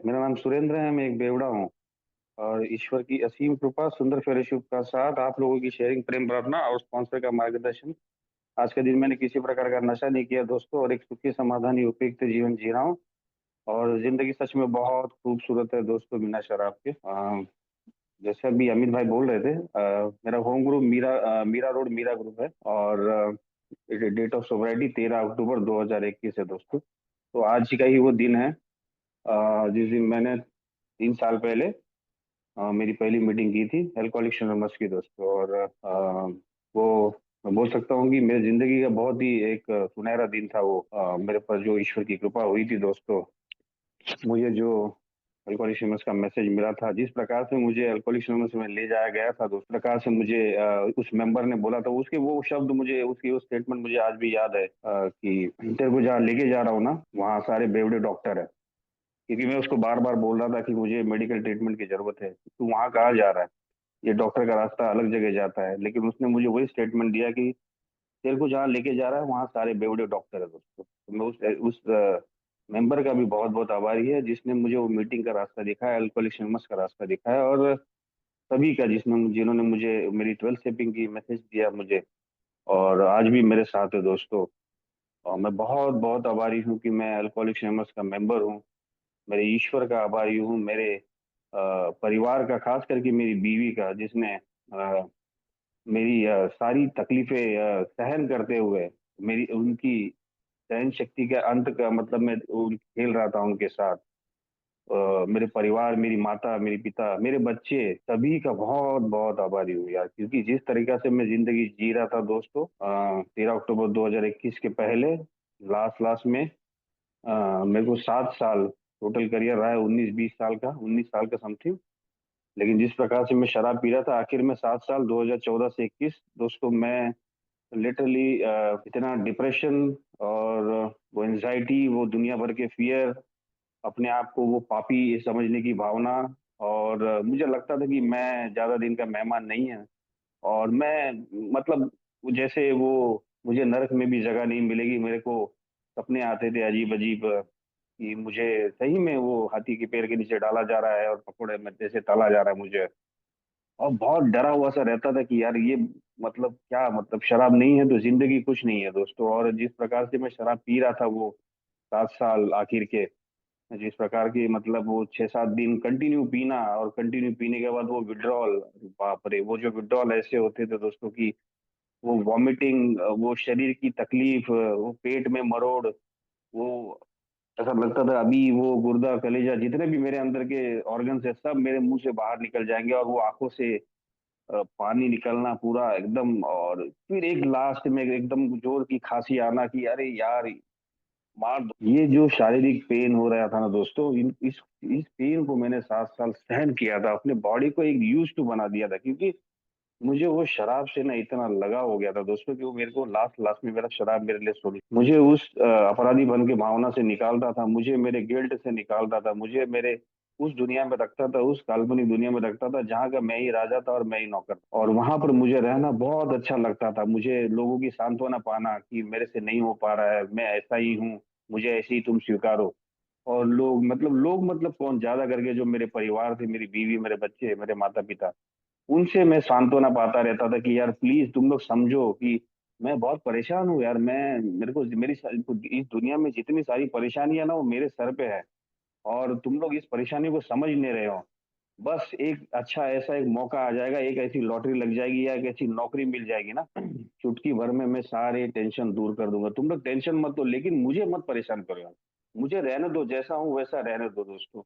मेरा नाम सुरेंद्र है, मैं एक बेवड़ा हूँ। और ईश्वर की असीम कृपा, सुंदर फेलोशिप का साथ, आप लोगों की शेयरिंग, प्रेम भावना और स्पॉन्सर का मार्गदर्शन, आज के दिन मैंने किसी प्रकार का नशा नहीं किया दोस्तों, और एक सुखी समाधानी उपयुक्त जीवन जी रहा हूँ। और जिंदगी सच में बहुत खूबसूरत है दोस्तों, बिना शराब के। जैसे अभी अमित भाई बोल रहे थे, मेरा home group Mira road Mira group है। और डेट ऑफ सोबराइटी 13 अक्टूबर 2021 है दोस्तों। तो आज का ही वो दिन है, जिस दिन मैंने 3 साल पहले मेरी पहली मीटिंग की थी अल्कोहलिक्स एनोनिमस की दोस्तों। और वो मैं बोल सकता हूँ कि मेरी जिंदगी का बहुत ही एक सुनहरा दिन था वो। मेरे पर जो ईश्वर की कृपा हुई थी दोस्तों, मुझे जो अल्कोहलिक्स एनोनिमस का मैसेज मिला था, जिस प्रकार से मुझे अल्कोहलिक्स एनोनिमस में ले जाया गया था, तो उस प्रकार से मुझे उस मेंबर ने बोला था, उसके वो शब्द मुझे, उसकी वो स्टेटमेंट मुझे आज भी याद है, कि तेरे को जहाँ लेके जा रहा हूँ ना, वहाँ सारे बेवड़े डॉक्टर है। क्योंकि मैं उसको बार बार बोल रहा था कि मुझे मेडिकल ट्रीटमेंट की जरूरत है, तू वहां कहाँ जा रहा है, ये डॉक्टर का रास्ता अलग जगह जाता है। लेकिन उसने मुझे वही स्टेटमेंट दिया कि तेरे को जहाँ लेके जा रहा है वहाँ सारे बेवड़े डॉक्टर है दोस्तों। तो मैं उस मेंबर का भी बहुत बहुत आभारी है, जिसने मुझे वो मीटिंग का रास्ता दिखाया, अल्कोहलिक्स एनोनिमस का रास्ता दिखाया। और सभी का, जिन्होंने मुझे मेरी 12 स्टेपिंग की मैसेज दिया मुझे, और आज भी मेरे साथ है दोस्तों। और मैं बहुत बहुत आभारी हूँ कि मैं अल्कोहलिक्स एनोनिमस का मेंबर हूँ। मेरे ईश्वर का आभारी हूँ, मेरे परिवार का, खास करके मेरी बीवी का, जिसने मेरी सारी तकलीफें सहन करते हुए, मेरी उनकी सहन शक्ति के अंत का मतलब, मैं खेल रहा था उनके साथ। मेरे परिवार, मेरी माता, मेरे पिता, मेरे बच्चे, सभी का बहुत बहुत आभारी हूँ यार। क्योंकि जिस तरीका से मैं जिंदगी जी रहा था दोस्तों, 13 अक्टूबर 2021 के पहले, लास्ट लास्ट में, मेरे को 7 साल टोटल करियर रहा है, 19-20 साल का, 19 साल का समथिंग। लेकिन जिस प्रकार से मैं शराब पी रहा था, आखिर में 7 साल, 2014 से 21 दोस्तों, मैं लिटरली इतना डिप्रेशन, और वो एंजाइटी, वो दुनिया भर के फियर, अपने आप को वो पापी समझने की भावना। और मुझे लगता था कि मैं ज्यादा दिन का मेहमान नहीं है, और मैं, मतलब, जैसे वो, मुझे नरक में भी जगह नहीं मिलेगी। मेरे को सपने आते थे अजीब अजीब, कि मुझे सही में वो हाथी के पैर के नीचे डाला जा रहा है, और पकौड़े में जैसे तला जा रहा है मुझे। और बहुत डरा हुआ सा रहता था कि यार ये, मतलब क्या, मतलब शराब नहीं है तो जिंदगी कुछ नहीं है दोस्तों। और जिस प्रकार से मैं शराब पी रहा था वो 7 साल आखिर के, जिस प्रकार की, मतलब वो 6-7 दिन कंटिन्यू पीना, और कंटिन्यू पीने के बाद वो विड्रॉल, बाप रे, वो जो विड्रॉल ऐसे होते थे दोस्तों की, वो वॉमिटिंग, वो शरीर की तकलीफ, वो पेट में मरोड़, वो ऐसा लगता था अभी वो गुर्दा, कलेजा, जितने भी मेरे अंदर के ऑर्गन्स है, सब मेरे मुंह से बाहर निकल जाएंगे। और वो आंखों से पानी निकलना पूरा एकदम। और फिर एक लास्ट में एकदम जोर की खांसी आना, कि अरे यार मार दो। ये जो शारीरिक पेन हो रहा था ना दोस्तों, इस पेन को मैंने 7 साल सहन किया था, अपने बॉडी को एक यूज टू बना दिया था। क्योंकि मुझे वो शराब से ना इतना लगाव हो गया था दोस्तों, कि वो मेरे को लास्ट लास्ट में, मेरा शराब मेरे लिए सोल्यूशन, मुझे उस अपराधी बन के भावना से निकालता था, मुझे मेरे गिल्ट से निकालता था, मुझे मेरे उस दुनिया में रखता था, उस काल्पनिक दुनिया में रखता था जहाँ का मैं ही राजा था और मैं ही नौकर था। और वहां पर मुझे रहना बहुत अच्छा लगता था, मुझे लोगों की सांत्वना पाना कि मेरे से नहीं हो पा रहा है, मैं ऐसा ही हूँ, मुझे ऐसे ही तुम स्वीकारो। और लोग मतलब कौन, ज्यादा करके जो मेरे परिवार थे, मेरी बीवी, मेरे बच्चे, मेरे माता पिता, उनसे मैं सांत्वना पाता रहता था कि यार प्लीज तुम लोग समझो कि मैं बहुत परेशान हूँ यार। मैं मेरे को मेरी इस दुनिया में जितनी सारी परेशानियां ना, वो मेरे सर पे है, और तुम लोग इस परेशानी को समझ नहीं रहे हो। बस एक अच्छा ऐसा एक मौका आ जाएगा, एक ऐसी लॉटरी लग जाएगी, या एक ऐसी नौकरी मिल जाएगी ना, चुटकी भर में मैं सारे टेंशन दूर कर दूंगा। तुम लोग टेंशन मत लो, लेकिन मुझे मत परेशान करो, मुझे रहने दो, जैसा हूँ वैसा रहने दो दोस्तों।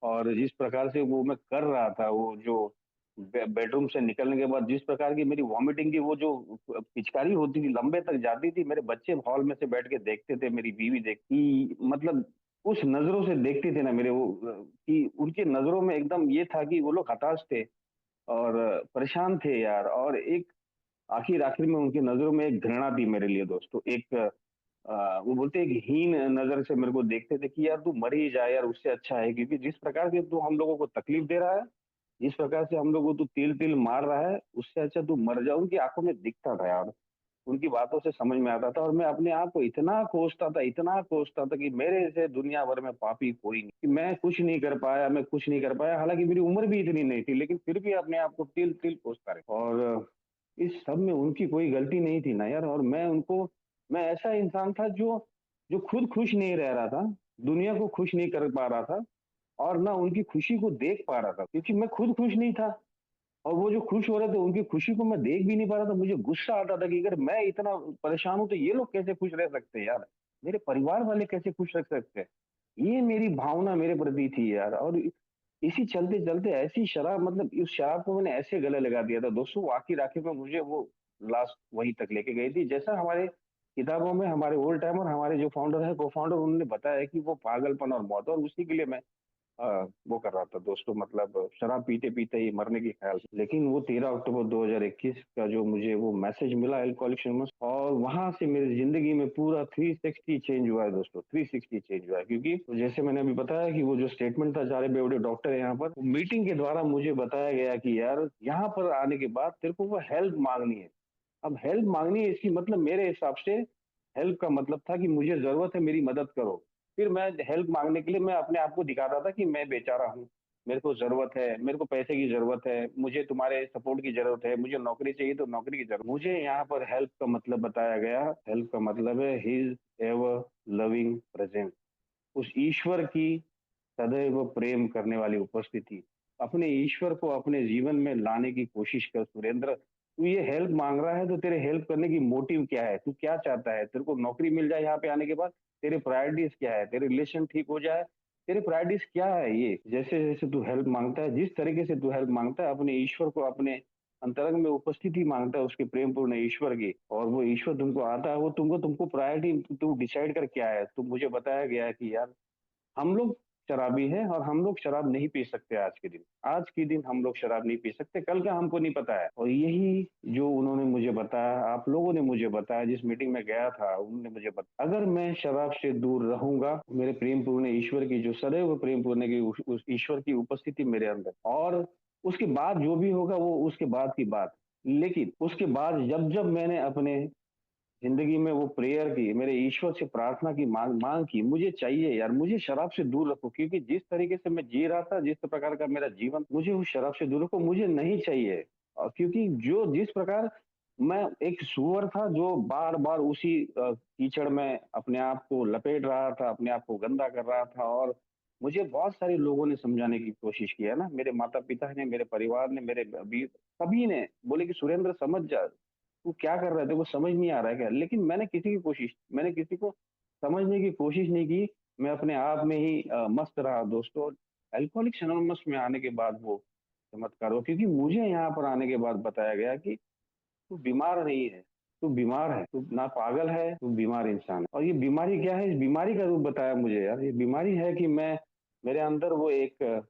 और जिस प्रकार से वो मैं कर रहा था, वो जो बेडरूम से निकलने के बाद जिस प्रकार की मेरी वॉमिटिंग की वो जो पिचकारी होती थी, लंबे तक जाती थी, मेरे बच्चे हॉल में से बैठ के देखते थे, मेरी बीवी देखती, मतलब उस नजरों से देखते थे ना मेरे वो, कि उनकी नजरों में एकदम ये था कि वो लोग हताश थे और परेशान थे यार। और एक आखिर आखिर में उनकी नजरों में एक घृणा थी मेरे लिए दोस्तों। एक वो बोलते एक हीन नजर से मेरे को देखते थे कि यार तू मर ही जाए यार, उससे अच्छा है। क्योंकि जिस प्रकार से तू हम लोगों को तकलीफ दे रहा है, जिस प्रकार से हम लोगों को तू तिल तिल मार रहा है, उससे अच्छा तू मर जा, उनकी आंखों में दिखता था यार। उनकी बातों से समझ में आता था और मैं अपने आप को इतना कोसता था कि मेरे से दुनिया भर में पापी कोई नहीं, कि मैं कुछ नहीं कर पाया, मैं कुछ नहीं कर पाया। हालाँकि मेरी उम्र भी इतनी नहीं थी, लेकिन फिर भी अपने आप को तिल-तिल कोसता रहा। और इस सब में उनकी कोई गलती नहीं थी ना यार। और मैं ऐसा इंसान था जो जो खुद खुश नहीं रह रहा था, दुनिया को खुश नहीं कर पा रहा था और ना उनकी खुशी को देख पा रहा था, क्योंकि मैं खुद खुश नहीं था। और वो जो खुश हो रहे थे, उनकी खुशी को मैं देख भी नहीं पा रहा था। मुझे गुस्सा आता था कि अगर मैं इतना परेशान हूँ, तो ये लोग कैसे खुश रह सकते हैं यार? मेरे परिवार वाले कैसे खुश रह सकते हैं? ये मेरी भावना मेरे प्रति थी यार। और इसी चलते-चलते ऐसी शराब, मतलब उस शराब को मैंने ऐसे गले लगा दिया था दोस्तों, आखिर-आखिर में मुझे वो लास्ट वहीं तक लेके गई थी। जैसा हमारे किताबों में हमारे ओल्ड टाइमर, हमारे जो फाउंडर है, को-फाउंडर, उन्होंने बताया कि वो पागलपन और मौत, और उसी के लिए मैं वो कर रहा था दोस्तों, मतलब शराब पीते-पीते ही मरने की ख़्याल से। लेकिन वो 13 अक्टूबर 2021 का जो मुझे वो मैसेज मिला अल्कोहलिक्स एनोनिमस, और वहाँ से मेरी ज़िंदगी में पूरा 360 चेंज हुआ है दोस्तों, 360 चेंज हुआ है। क्योंकि तो जैसे मैंने अभी बताया कि वो जो स्टेटमेंट था, सारे बेवड़े डॉक्टर है यहाँ पर, मीटिंग के द्वारा मुझे बताया गया कि यार यहाँ पर आने के बाद तेरे को वो हेल्प माँगनी है। अब हेल्प माँगनी है, इसकी मतलब मेरे हिसाब से हेल्प का मतलब था कि मुझे ज़रूरत है, मेरी मदद करो। फिर मैं हेल्प माँगने के लिए मैं अपने आप को दिखाता था कि मैं बेचारा हूँ, मेरे को ज़रूरत है, मेरे को पैसे की ज़रूरत है, मुझे तुम्हारे सपोर्ट की ज़रूरत है, मुझे नौकरी चाहिए तो नौकरी की ज़रूरत। मुझे यहाँ पर हेल्प का मतलब बताया गया, हेल्प का मतलब है हिज़ एवर लविंग प्रेज़ेंस। उस ईश्वर की सदैव प्रेम करने वाली उपस्थिति। अपने ईश्वर को अपने जीवन में लाने की कोशिश कर सुरेंद्र। तू ये हेल्प माँग रहा है, तो तेरे हेल्प करने की मोटिव क्या है? तू क्या चाहता है? तेरे को नौकरी मिल जाए यहाँ पे आने के बाद? तेरे प्रायोरिटीज़ क्या है? तेरे रिलेशन ठीक हो जाए? तेरे प्रायोरिटीज़ क्या है ये? जैसे-जैसे तू हेल्प माँगता है, जिस तरीके से तू हेल्प माँगता है, अपने ईश्वर को अपने अंतरंग में उपस्थिति माँगता है उसके प्रेमपूर्ण ईश्वर की, और वो ईश्वर तुमको आता है, वो तुमको प्रायोरिटी तू डिसाइड कर क्या है? तो मुझे बताया गया है कि यार हम लोग शराबी हैं और हम लोग शराब नहीं पी सकते आज के दिन। आज के दिन हम लोग शराब नहीं पी सकते, कल का हमको नहीं पता है। और यही जो उन्होंने मुझे बताया, आप लोगों ने मुझे बताया, जिस मीटिंग में गया था, उन्होंने मुझे बताया, अगर मैं शराब से दूर रहूँगा, मेरे प्रेम पूर्ण ईश्वर की जो सदैव प्रेम पूर्ण की उस ईश्वर की उपस्थिति मेरे अंदर, और उसके बाद जो भी होगा वो उसके बाद की बात। लेकिन उसके बाद जब-जब मैंने अपने ज़िंदगी में वो प्रेयर की, मेरे ईश्वर से प्रार्थना की, माँग माँग की, मुझे चाहिए यार, मुझे शराब से दूर रखो, क्योंकि जिस तरीके से मैं जी रहा था, जिस प्रकार का मेरा जीवन, मुझे उस शराब से दूर रखो, मुझे नहीं चाहिए। क्योंकि जो जिस प्रकार मैं एक सूअर था जो बार-बार उसी कीचड़ में अपने आप को लपेट रहा था, अपने आप को गंदा कर रहा था। और मुझे बहुत सारे लोगों ने समझाने की कोशिश की है ना, मेरे माता-पिता ने, मेरे परिवार ने, मेरे अभी सभी ने बोले कि सुरेंद्र समझ जा, तू क्या कर रहा है? तेरे को समझ नहीं आ रहा है क्या? लेकिन मैंने किसी को समझने की कोशिश नहीं की। मैं अपने आप में ही मस्त रहा दोस्तों। अल्कोहलिक्स एनोनिमस में आने के बाद वो चमत्कार हुआ, क्योंकि मुझे यहाँ पर आने के बाद बताया गया कि तू बीमार नहीं है, तू बीमार है, तू ना पागल है, तू बीमार इंसान है। और ये बीमारी क्या है? इस बीमारी का रूप बताया मुझे यार। ये बीमारी है कि मैं, मेरे अंदर वो एक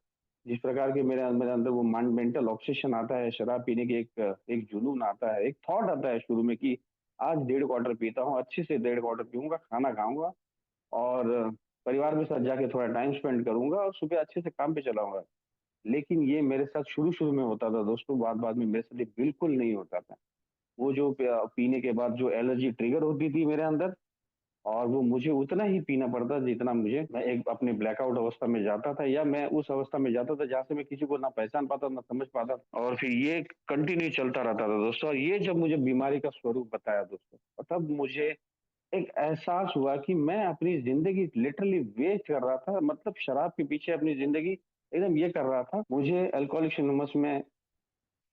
जिस प्रकार के मेरे मेरे अंदर वो मेंटल ऑब्सेशन आता है, शराब पीने की एक जुनून आता है, एक थॉट आता है शुरू में कि आज डेढ़ क्वार्टर पीता हूँ, अच्छे से डेढ़ क्वार्टर पीऊँगा, खाना खाऊँगा और परिवार के साथ जाके थोड़ा टाइम स्पेंड करूँगा और सुबह अच्छे से काम पे चलाऊँगा। लेकिन ये मेरे साथ शुरू-शुरू में होता था दोस्तों, बाद-बाद में मेरे साथ ये बिल्कुल नहीं होता था। वो जो पीने के बाद जो एलर्जी ट्रिगर होती थी मेरे अंदर, और वो मुझे उतना ही पीना पड़ता जितना मुझे, मैं एक अपने ब्लैकआउट अवस्था में जाता था, या मैं उस अवस्था में जाता था जहाँ से मैं किसी को ना पहचान पाता, ना समझ पाता, और फिर ये कंटिन्यू चलता रहता था दोस्तों। और ये जब मुझे बीमारी का स्वरूप बताया दोस्तों, और तब मुझे एक एहसास हुआ कि मैं अपनी ज़िंदगी लिटरली वेस्ट कर रहा था, मतलब शराब के पीछे अपनी ज़िंदगी एकदम ये कर रहा था। मुझे अल्कोहलिक्स एनोनिमस में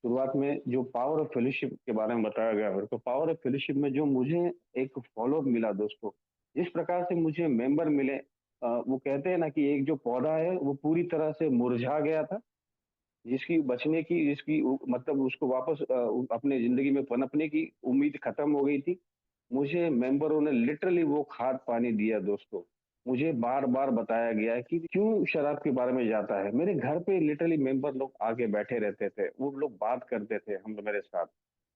शुरुआत में जो पावर ऑफ फेलोशिप के बारे में बताया गया मेरे को, पावर ऑफ फेलोशिप में जो मुझे एक फॉलो अप मिला दोस्तों, जिस प्रकार से मुझे मेंबर मिले, वो कहते हैं ना कि एक जो पौधा है वो पूरी तरह से मुरझा गया था, जिसकी बचने की, जिसकी मतलब उसको वापस अपने ज़िंदगी में पनपने की उम्मीद खत्म हो गई थी। मुझे मेंबरों ने लिटरली वो खाद पानी दिया दोस्तों। मुझे बार-बार बताया गया कि क्यों शराब के बारे में जाता है। मेरे घर पे लिटरली मेंबर लोग आके बैठे रहते थे। वो लोग बात करते थे हम मेरे साथ।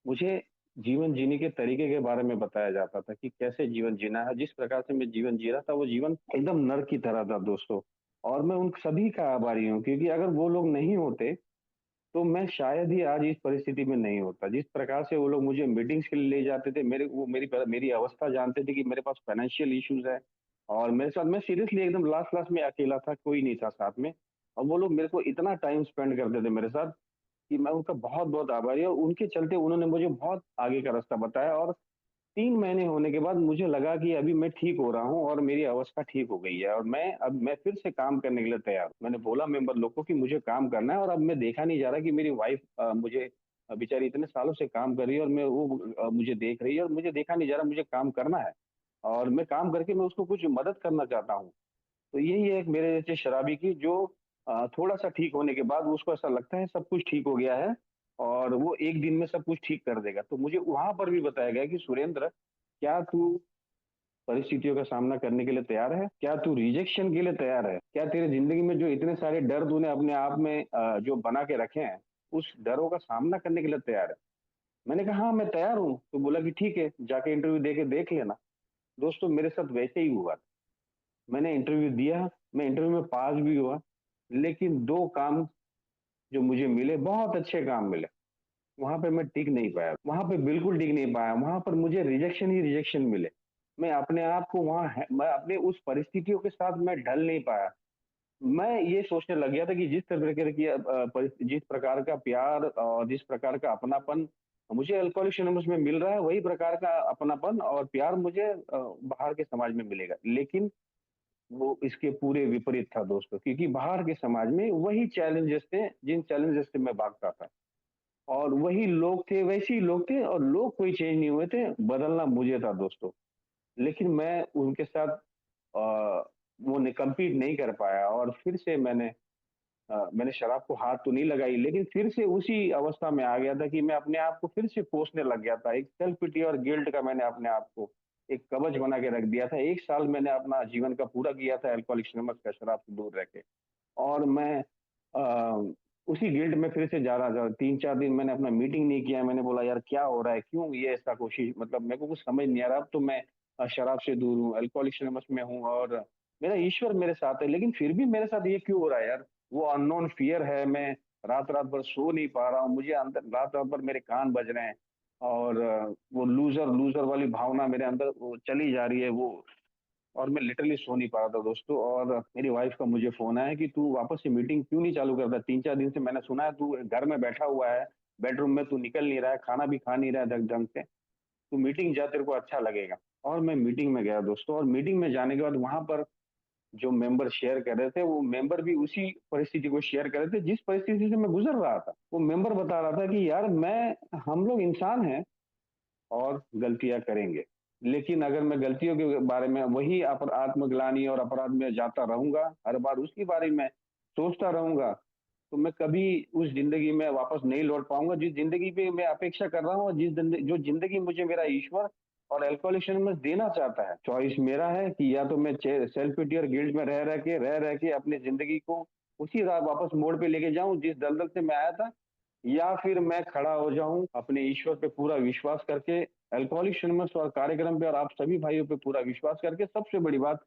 मुझे जीवन जीने के तरीके के बारे में बताया जाता था कि कैसे जीवन जीना है। जिस प्रकार से मैं जीवन जी रहा था, वो जीवन एकदम नर्क की तरह था दोस्तों। और मैं उन सभी का आभारी हूँ, क्योंकि अगर वो लोग नहीं होते, तो मैं शायद ही आज इस परिस्थिति में नहीं होता। जिस प्रकार से वो लोग मुझे मीटिंग्स के लिए ले जाते थे, मेरी अवस्था जानते थे कि मेरे पास फाइनेंशियल इश्यूज़ है और मेरे साथ मैं सीरियसली एकदम लास्ट-लास्ट में अकेला था, कोई नहीं था साथ में। और वो लोग मेरे को इतना टाइम स्पेंड करते थे मेरे साथ कि मैं उनका बहुत-बहुत आभारी हूँ और उनके चलते उन्होंने मुझे बहुत आगे का रास्ता बताया और 3 महीने होने के बाद मुझे लगा कि अभी मैं ठीक हो रहा हूँ और मेरी अवस्था ठीक हो गई है और मैं फिर से काम करने के लिए तैयार हूँ। मैंने बोला मेंबर लोग को कि मुझे काम करना है और अब मैं देखा नहीं जा रहा कि मेरी वाइफ़ मुझे बेचारी इतने सालों से काम कर रही है और मुझे देख रही है और मुझे देखा नहीं जा रहा, मुझे काम करना है और मैं काम करके मैं उसको कुछ मदद करना चाहता हूँ। तो यही है एक मेरे जैसे शराबी की जो थोड़ा-सा ठीक होने के बाद उसको ऐसा लगता है सब कुछ ठीक हो गया है और वो एक दिन में सब कुछ ठीक कर देगा। तो मुझे वहाँ पर भी बताया गया कि सुरेंद्र, क्या तू परिस्थितियों का सामना करने के लिए तैयार है? क्या तू रिजेक्शन के लिए तैयार है? क्या तेरे ज़िंदगी में जो इतने सारे डर तूने अपने आप में जो बना के रखे हैं, उस डरों का सामना करने के लिए तैयार है? मैंने कहा, "हाँ, मैं तैयार हूँ।" तो बोला कि, "ठीक है, जाके इंटरव्यू दे के देख लेना।" दोस्तों मेरे साथ वैसे ही हुआ। मैंने इंटरव्यू दिया, मैं इंटरव्यू में पास भी हुआ, लेकिन 2 काम जो मुझे मिले, बहुत अच्छे काम मिले। वहाँ पे मैं टिक नहीं पाया, वहाँ पे बिल्कुल टिक नहीं पाया, वहाँ पर मुझे रिजेक्शन ही रिजेक्शन मिले। मैं अपने आप को मैं अपने उस परिस्थितियों के साथ मैं ढल नहीं पाया। मैं ये सोचने लग गया था कि जिस प्रकार का प्यार और जिस प्रकार का अपनापन मुझे अल्कोहलिक्स एनोनिमस में मिल रहा है, वही प्रकार का अपनापन और प्यार मुझे बाहर के समाज में मिलेगा। लेकिन वो इसके पूरे विपरीत था दोस्तों, क्योंकि बाहर के समाज में वही चैलेंजेस थे, जिन चैलेंजेस से मैं भागता था। और वही लोग थे, वैसे ही लोग थे और लोग कोई चेंज नहीं हुए थे, बदलना मुझे था दोस्तों। लेकिन मैं उनके साथ अ, वो नि कम्पीट नहीं कर पाया और फिर से मैंने शराब को हाथ तो नहीं लगाई, लेकिन फिर से उसी अवस्था में आ गया था कि मैं अपने आप को फिर से कोसने लग गया था। एक सेल्फ पिटी और गिल्ट का मैंने अपने आप को एक कवच बना के रख दिया था। 1 साल मैंने अपना जीवन का पूरा किया था अल्कोहलिक्स एनोनिमस का शराब से दूर रह के। और मैं उसी गिल्ट में फिर से जा रहा था। 3-4 दिन मैंने अपना मीटिंग नहीं किया। मैंने बोला यार क्या हो रहा है? क्यों ये ऐसा कोशिश मतलब मेरे को कुछ समझ नहीं आ रहा। अब तो मैं शराब से दूर हूँ, अल्कोहलिक्स एनोनिमस में हूँ और मेरा ईश्वर मेरे साथ है, लेकिन फिर भी मेरे साथ ये क्यों हो रहा है यार? वो अननोन फ़ियर है, मैं रात-रात भर सो नहीं पा रहा हूँ। मुझे अंदर रात-रात भर मेरे कान बज रहे हैं और वो लूज़र वाली भावना मेरे अंदर वो चली जा रही है वो और मैं लिटरली सो नहीं पा रहा था दोस्तों और मेरी वाइफ का मुझे फ़ोन आया कि तू वापस से मीटिंग क्यों नहीं चालू करता? 3-4 दिन से मैंने सुना है तू घर में बैठा हुआ है, बेडरूम में तू निकल नहीं रहा है, खाना भी खा नहीं रहा है ढंग से, तू मीटिंग जा तेरे को अच्छा लगेगा। और मैं मीटिंग में गया दोस्तों और मीटिंग में जाने के बाद वहाँ पर जो मेंबर शेयर कर रहे थे, वो मेंबर भी उसी परिस्थिति को शेयर कर रहे थे जिस परिस्थिति से मैं गुज़र रहा था। वो मेंबर बता रहा था कि यार हम लोग इंसान हैं और गलतियाँ करेंगे। लेकिन अगर मैं गलतियों के बारे में वही आत्मग्लानि और अपराध में जाता रहूँगा, हर बार उसी बारे में सोचता रहूँगा, तो मैं कभी उस ज़िंदगी में वापस नहीं लौट पाऊँगा, जिस ज़िंदगी पे मैं अपेक्षा कर रहा हूँ और जो ज़िंदगी मुझे मेरा ईश्वर और अल्कोहलिक्स एनोनिमस देना चाहता है। चॉइस मेरा है कि या तो मैं चे सेल्फ पिटी और गिल्ट में रह के अपनी ज़िंदगी को उसी राह वापस मोड़ पे लेके जाऊँ, जिस दलदल से मैं आया था या फिर मैं खड़ा हो जाऊँ अपने ईश्वर पे पूरा विश्वास करके, अल्कोहलिक्स एनोनिमस और कार्यक्रम पे और आप सभी भाइयों पे पूरा विश्वास करके, सबसे बड़ी बात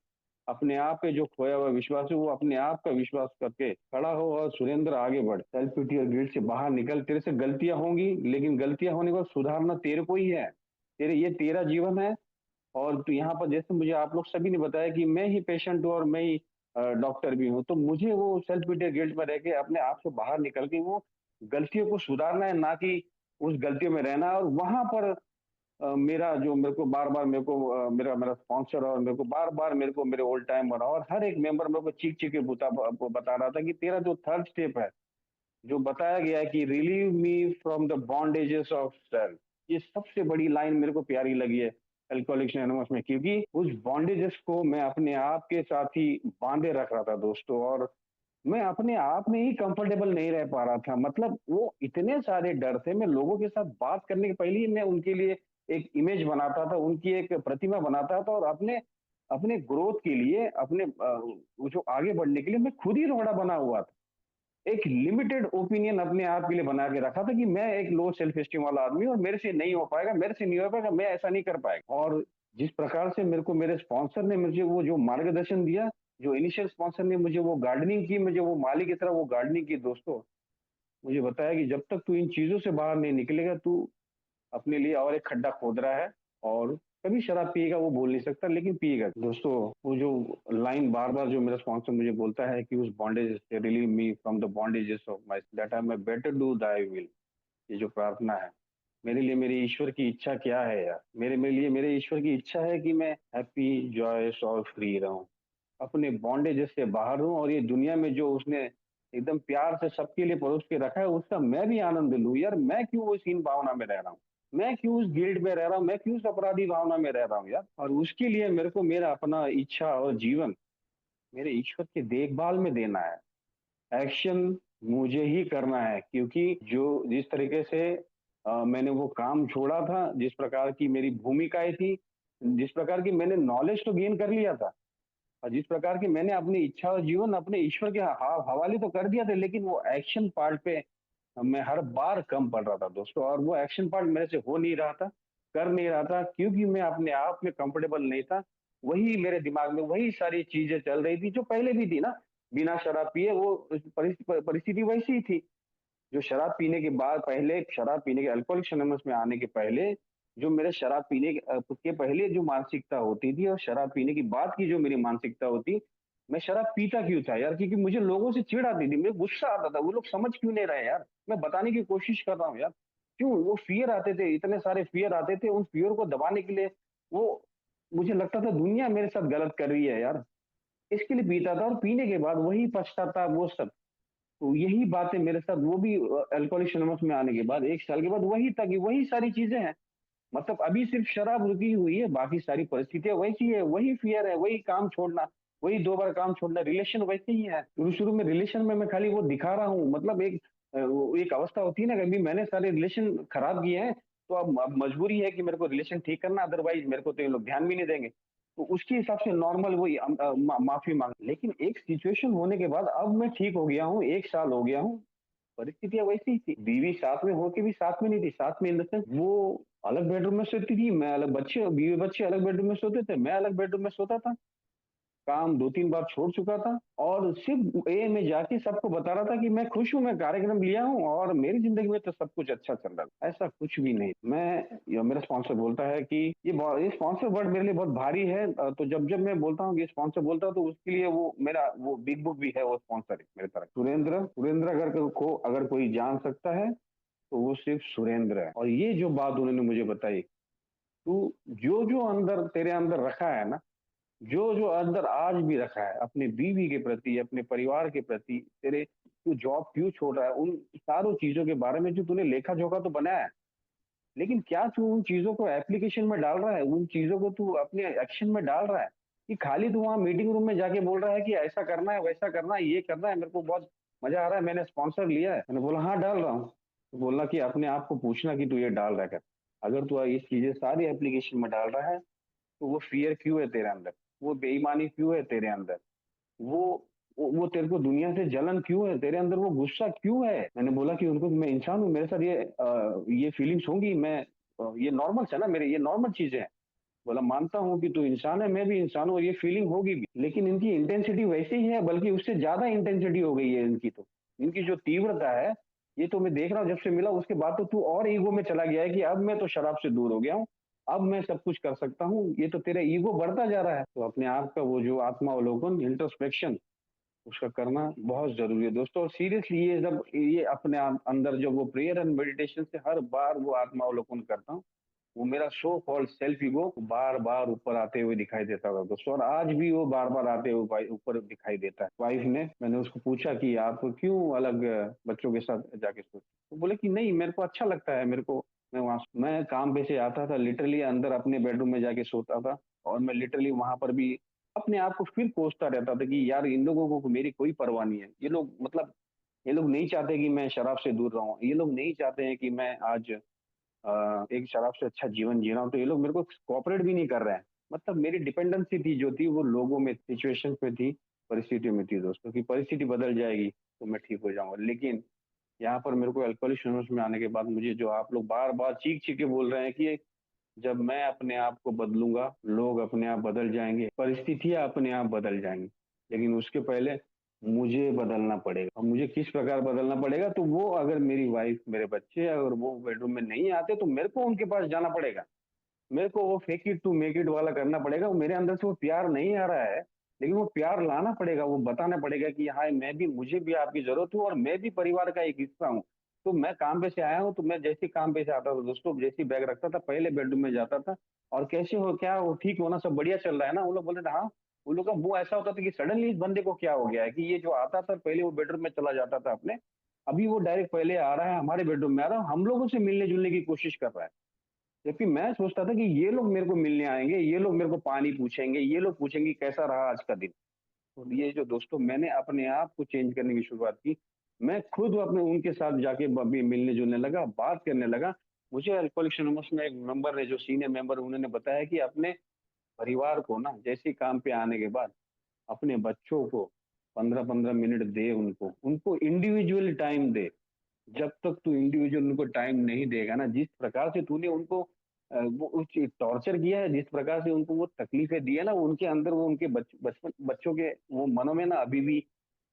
अपने आप पे जो खोया हुआ विश्वास है, वो अपने आप का विश्वास करके खड़ा हो और सुरेंद्र आगे बढ़। सेल्फ पिटी और गिल्ट से बाहर निकल, तेरे से गलतियाँ होंगी, लेकिन गलतियाँ होने के बाद सुधारना तेरे को ही है। ये तेरा जीवन है और तो यहाँ पर जैसे मुझे आप लोग सभी ने बताया कि मैं ही पेशेंट हूँ और मैं ही डॉक्टर भी हूँ। तो मुझे वो सेल्फ पिटी और गिल्ट में रह के अपने आप से बाहर निकल के वो गलतियों को सुधारना है, ना कि उस गलतियों में रहना है और वहाँ पर मेरा जो मेरे को बार-बार मेरे को मेरा मेरा स्पॉन्सर और मेरे को बार-बार मेरे को मेरे ओल्ड टाइमर और हर एक मेंबर मेरे को चीख-चीख के बता रहा था कि तेरा जो 3rd स्टेप है, जो बताया गया है कि relieve me from the bondages of self. ये सबसे बड़ी लाइन मेरे को प्यारी लगी है अल्कोहलिक्स एनोनिमस में, क्योंकि उस बॉन्डेजेस को मैं अपने आप के साथ ही बांधे रख रहा था दोस्तों और मैं अपने आप में ही कंफर्टेबल नहीं रह पा रहा था। मतलब वो इतने सारे डर थे, मैं लोगों के साथ बात करने के पहले ही मैं उनके लिए एक इमेज बनाता था, उनकी एक प्रतिमा बनाता था और अपने अपने ग्रोथ के लिए, वो जो आगे बढ़ने के लिए मैं खुद ही रोड़ा बना हुआ था। एक लिमिटेड ओपिनियन अपने आप के लिए बना के रखा था कि मैं एक लो सेल्फ एस्टीम वाला आदमी हूँ और मेरे से नहीं हो पाएगा, मैं ऐसा नहीं कर पाएगा। और जिस प्रकार से मेरे को मेरे स्पॉन्सर ने मुझे वो जो मार्गदर्शन दिया, जो इनिशियल स्पॉन्सर ने मुझे वो गार्डनिंग की, मुझे वो माली की तरह वो गार्डनिंग की दोस्तों, मुझे बताया कि जब तक तू इन चीज़ों से बाहर नहीं निकलेगा, तू अपने लिए और एक खड्डा खोद रहा है और कभी शराब पिएगा वो बोल नहीं सकता, लेकिन पिएगा। दोस्तों, वो जो लाइन बार-बार जो मेरा स्पॉन्सर मुझे बोलता है कि उस बॉन्डेज से relieve me from the bondages of my that I may better do thy will. ये जो प्रार्थना है, मेरे लिए मेरे ईश्वर की इच्छा क्या है यार? मेरे लिए मेरे ईश्वर की इच्छा है कि मैं हैप्पी, जॉयस और फ्री रहूँ। अपने बॉन्डेज से बाहर हूँ और ये दुनिया में जो उसने एकदम प्यार से सबके लिए परोस के रखा है, उसका मैं भी आनंद लूँ। यार, मैं क्यों उस हीन भावना में रह रहा हूँ? मैं क्यों उस गिल्ट में रह रहा हूँ? मैं क्यों उस अपराधी भावना में रह रहा हूँ यार? और उसके लिए मेरे को मेरा अपना इच्छा और जीवन मेरे ईश्वर की देखभाल में देना है। एक्शन मुझे ही करना है, क्योंकि जो जिस तरीके से मैंने वो काम छोड़ा था, जिस प्रकार की मेरी भूमिकाएँ थी, जिस प्रकार की मैंने नॉलेज तो गेन कर लिया था और जिस प्रकार की मैंने अपनी इच्छा और जीवन अपने ईश्वर के हवाले तो कर दिया था, लेकिन वो एक्शन पार्ट पे मैं हर बार कम पड़ रहा था दोस्तों, और वो एक्शन पार्ट मेरे से हो नहीं रहा था, कर नहीं रहा था, क्योंकि मैं अपने आप में कंफर्टेबल नहीं था। वही मेरे दिमाग में वही सारी चीज़ें चल रही थी जो पहले भी थी ना, बिना शराब पिए वो परिस्थिति वैसी ही थी। जो शराब पीने के बाद पहले शराब पीने के अल्कोहलिक एनोनिमस में आने के पहले, जो मेरे शराब पीने के पहले जो मानसिकता होती थी और शराब पीने के बाद की जो मेरी मानसिकता होती, मैं शराब पीता क्यों था यार? क्योंकि मुझे लोगों से चिढ़ आती थी, मुझे गुस्सा आता था, वो लोग समझ क्यों नहीं रहे यार? मैं बताने की कोशिश कर रहा हूँ यार। क्यों? वो फ़ियर आते थे, इतने सारे फ़ियर आते थे, उन फ़ियर को दबाने के लिए वो मुझे लगता था दुनिया मेरे साथ गलत कर रही है यार। इसके लिए पीता था और पीने के बाद वही पछताता वो सब। तो यही बातें मेरे साथ वो भी अल्कोहलिक एनोनिमस में आने के बाद 1 साल के बाद वही था कि वही सारी चीज़ें हैं। मतलब अभी सिर्फ़ शराब रुकी हुई है, बाकी सारी परिस्थितियाँ वैसी है, वही फ़ियर है, वही काम छोड़ना, वही 2 बार काम छोड़ना, रिलेशन वैसे ही है। शुरू-शुरू में रिलेशन में मैं खाली वो दिखा रहा हूँ, मतलब वो एक अवस्था होती है ना, कभी मैंने सारे रिलेशन खराब किए हैं, तो अब मजबूरी है कि मेरे को रिलेशन ठीक करना, अदरवाइज़ मेरे को तो ये लोग ध्यान भी नहीं देंगे। तो उसके हिसाब से नॉर्मल वही माफ़ी माँग, लेकिन एक सिचुएशन होने के बाद अब मैं ठीक हो गया हूँ, 1 साल हो गया हूँ, परिस्थितियाँ वैसी ही थी। बीवी साथ में होके भी साथ में नहीं थी। साथ में इन द सेंस वो अलग बेडरूम में सोती थी, मैं अलग, बच्चे बीवी-बच्चे अलग बेडरूम में सोते थे, मैं अलग बेडरूम में सोता था। काम 2-3 बार छोड़ चुका था और सिर्फ़ ए में जाके सबको बता रहा था कि मैं खुश हूँ, मैं कार्यक्रम लिया हूँ और मेरी ज़िंदगी में तो सब कुछ अच्छा चल रहा है। ऐसा कुछ भी नहीं। मेरा स्पॉन्सर बोलता है कि ये स्पॉन्सर वर्ड मेरे लिए बहुत भारी है, तो जब-जब मैं बोलता हूँ कि स्पॉन्सर बोलता हूँ तो उसके लिए वो मेरा वो बिग बुक भी है, वो स्पॉन्सर है मेरे तरफ। सुरेंद्र सुरेंद्र अगर कोई जान सकता है, तो वो सिर्फ़ सुरेंद्र है। और ये जो बात उन्होंने मुझे बताई, तू जो-जो अंदर तेरे अंदर रखा है ना, जो-जो अंदर आज भी रखा है, अपनी बीवी के प्रति, अपने परिवार के प्रति, तेरे तू जॉब क्यों छोड़ रहा है, उन सारों चीज़ों के बारे में जो तूने लेखा-जोखा तो बनाया है, लेकिन क्या तू उन चीज़ों को एप्लीकेशन में डाल रहा है? उन चीज़ों को तू अपने एक्शन में डाल रहा है? कि खाली तू वहाँ मीटिंग रूम में जाके बोल रहा है कि ऐसा करना है, वैसा करना है, ये करना है, मेरे को बहुत मज़ा आ रहा है, मैंने स्पॉन्सर लिया है। मैंने बोला, "हाँ, डाल रहा हूँ।" तो बोला कि अपने आप को पूछना कि तू ये डाल रहा है क्या? अगर तू ये चीज़ें सारी एप्लीकेशन में डाल रहा है, तो वो फ़ियर क्यों है तेरे अंदर? वो बेईमानी क्यों है तेरे अंदर? वो वो तेरे को दुनिया से जलन क्यों है? तेरे अंदर वो गुस्सा क्यों है? मैंने बोला कि उनको मैं इंसान हूँ, मेरे साथ ये फीलिंग्स होंगी, ये नॉर्मल है ना मेरे, ये नॉर्मल चीज़ें हैं। बोला, मानता हूँ कि तू इंसान है, मैं भी इंसान हूँ और ये फीलिंग होगी भी। लेकिन इनकी इंटेंसिटी वैसी ही है, बल्कि उससे ज़्यादा इंटेंसिटी हो गई है इनकी तो। इनकी जो तीव्रता है, ये तो मैं देख रहा हूँ जब से मिला उसके बाद तो तू और ईगो में चला गया है कि अब मैं तो शराब से दूर हो गया हूँ। अब मैं सब कुछ कर सकता हूँ। ये तो तेरा ईगो बढ़ता जा रहा है। तो अपने आप का वो जो आत्मावलोकन, इंट्रोस्पेक्शन उसका करना बहुत ज़रूरी है दोस्तों। और सीरियसली ये अपने अंदर जब वो प्रेयर एंड मेडिटेशन से हर बार वो आत्मावलोकन करता हूँ, वो मेरा सो कॉल्ड सेल्फ ईगो बार-बार ऊपर आते हुए दिखाई देता था दोस्तों, और आज भी वो बार-बार आते हुए भाई ऊपर दिखाई देता है। वाइफ ने मैंने उसको पूछा कि आप क्यों अलग बच्चों के साथ जाके सोते? तो बोले कि नहीं, मेरे को अच्छा लगता है, मेरे को मैं काम पे से आता था, लिटरली अंदर अपने बेडरूम में जाके सोता था और मैं लिटरली वहाँ पर भी अपने आप को फिर कोसता रहता था कि यार इन लोगों को मेरी कोई परवाह नहीं है। ये लोग नहीं चाहते कि मैं शराब से दूर रहूँ। ये लोग नहीं चाहते हैं कि मैं आज एक शराब से अच्छा जीवन जी रहा हूँ, तो ये लोग मेरे को कोऑपरेट भी नहीं कर रहे हैं। मतलब मेरी डिपेंडेंसी थी जो थी वो लोगों में, सिचुएशंस में थी, परिस्थितियों में थी दोस्तों, कि परिस्थिति बदल जाएगी तो मैं ठीक हो जाऊँगा। लेकिन यहाँ पर मेरे को अल्कोहलिक एनोनिमस में आने के बाद मुझे जो आप लोग बार-बार चीख-चीख के बोल रहे हैं कि जब मैं अपने आप को बदलूँगा, लोग अपने आप बदल जाएँगे, परिस्थितियाँ अपने आप बदल जाएँगी। लेकिन उसके पहले मुझे बदलना पड़ेगा। और मुझे किस प्रकार बदलना पड़ेगा, तो वो अगर मेरी वाइफ, मेरे बच्चे अगर वो बेडरूम में नहीं आते तो मेरे को उनके पास जाना पड़ेगा। मेरे को वो fake it to make it वाला करना पड़ेगा। वो मेरे अंदर से वो प्यार नहीं आ रहा है, लेकिन वो प्यार लाना पड़ेगा। वो बताना पड़ेगा कि हाँ, मैं भी, मुझे भी आपकी ज़रूरत हूँ और मैं भी परिवार का एक हिस्सा हूँ। तो मैं काम पे से आया हूँ, तो मैं जैसे ही काम पे से आता था दोस्तों, जैसे ही बैग रखता था, पहले बेडरूम में जाता था और कैसे हो, क्या हो, ठीक हो ना, सब बढ़िया चल रहा है ना? वो लोग बोलते थे हाँ। उन लोग का मुँह ऐसा होता था कि सडनली इस बंदे को क्या हो गया है कि ये जो आता था पहले वो बेडरूम में चला जाता था अपने, अभी वो डायरेक्ट पहले आ रहा है हमारे बेडरूम में आ रहा है, हम लोगों से मिलने-जुलने की कोशिश कर रहा है। जबकि मैं सोचता था कि ये लोग मेरे को मिलने आएँगे, ये लोग मेरे को पानी पूछेंगे, ये लोग पूछेंगे कैसा रहा आज का दिन। तो ये जो दोस्तों मैंने अपने आप को चेंज करने की शुरुआत की। मैं खुद अपने उनके साथ जाके ब भी मिलने-जुलने लगा, बात करने लगा। मुझे अल्कोहलिक्स एनोनिमस में एक मेंबर ने, जो सीनियर मेंबर, उन्होंने बताया कि अपने परिवार को ना, जैसे ही काम पे आने के बाद अपने बच्चों को 15-15 मिनट दे उनको, उनको इंडिविजुअल टाइम दे। जब तक तू इंडिविजुअल उनको टाइम नहीं देगा ना, जिस प्रकार से तूने उनको वो टॉर्चर किया है, जिस प्रकार से उनको वो तकलीफें दी है ना, वो उनके अंदर, वो उनके बचपन बच्चों के वो मनों में ना अभी भी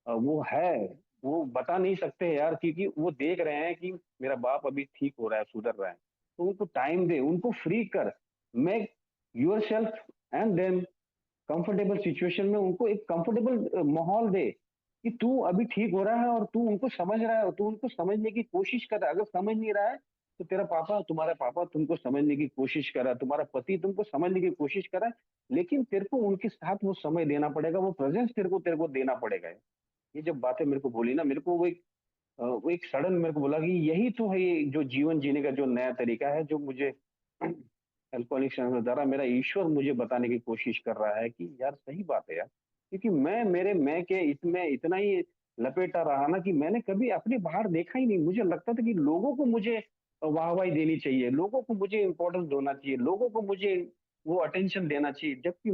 वो है। वो बता नहीं सकते यार, क्योंकि वो देख रहे हैं कि मेरा बाप अभी ठीक हो रहा है, सुधर रहा है। तो उनको टाइम दे, उनको फ्री कर, make yourself and them comfortable situation में, उनको एक कंफर्टेबल माहौल दे कि तू अभी ठीक हो रहा है और तू उनको समझ रहा है और तू उनको समझने की कोशिश कर रहा है। अगर समझ नहीं रहा है तो तेरा पापा, तुम्हारा पापा तुमको समझने की कोशिश कर रहा है, तुम्हारा पति तुमको समझने की कोशिश कर रहा है, लेकिन तेरे को उनके साथ वो समय देना पड़ेगा, वो प्रेजेंस तेरे को देना पड़ेगा। ये जब बातें मेरे को बोली ना, मेरे को वो एक सडन मेरे को बोला कि यही तो है ये जो जीवन जीने का जो नया तरीका है, जो मुझे अल्कोहलिक के द्वारा मेरा ईश्वर मुझे बताने की कोशिश कर रहा है कि यार सही बात है यार। क्योंकि मैं के इसमें इतना ही लपेटा रहा ना कि मैंने कभी अपने बाहर देखा ही नहीं। मुझे लगता था कि लोगों को मुझे वाहवाही देनी चाहिए, लोगों को मुझे इम्पोर्टेंस देना चाहिए, लोगों को मुझे वो अटेंशन देना चाहिए। जबकि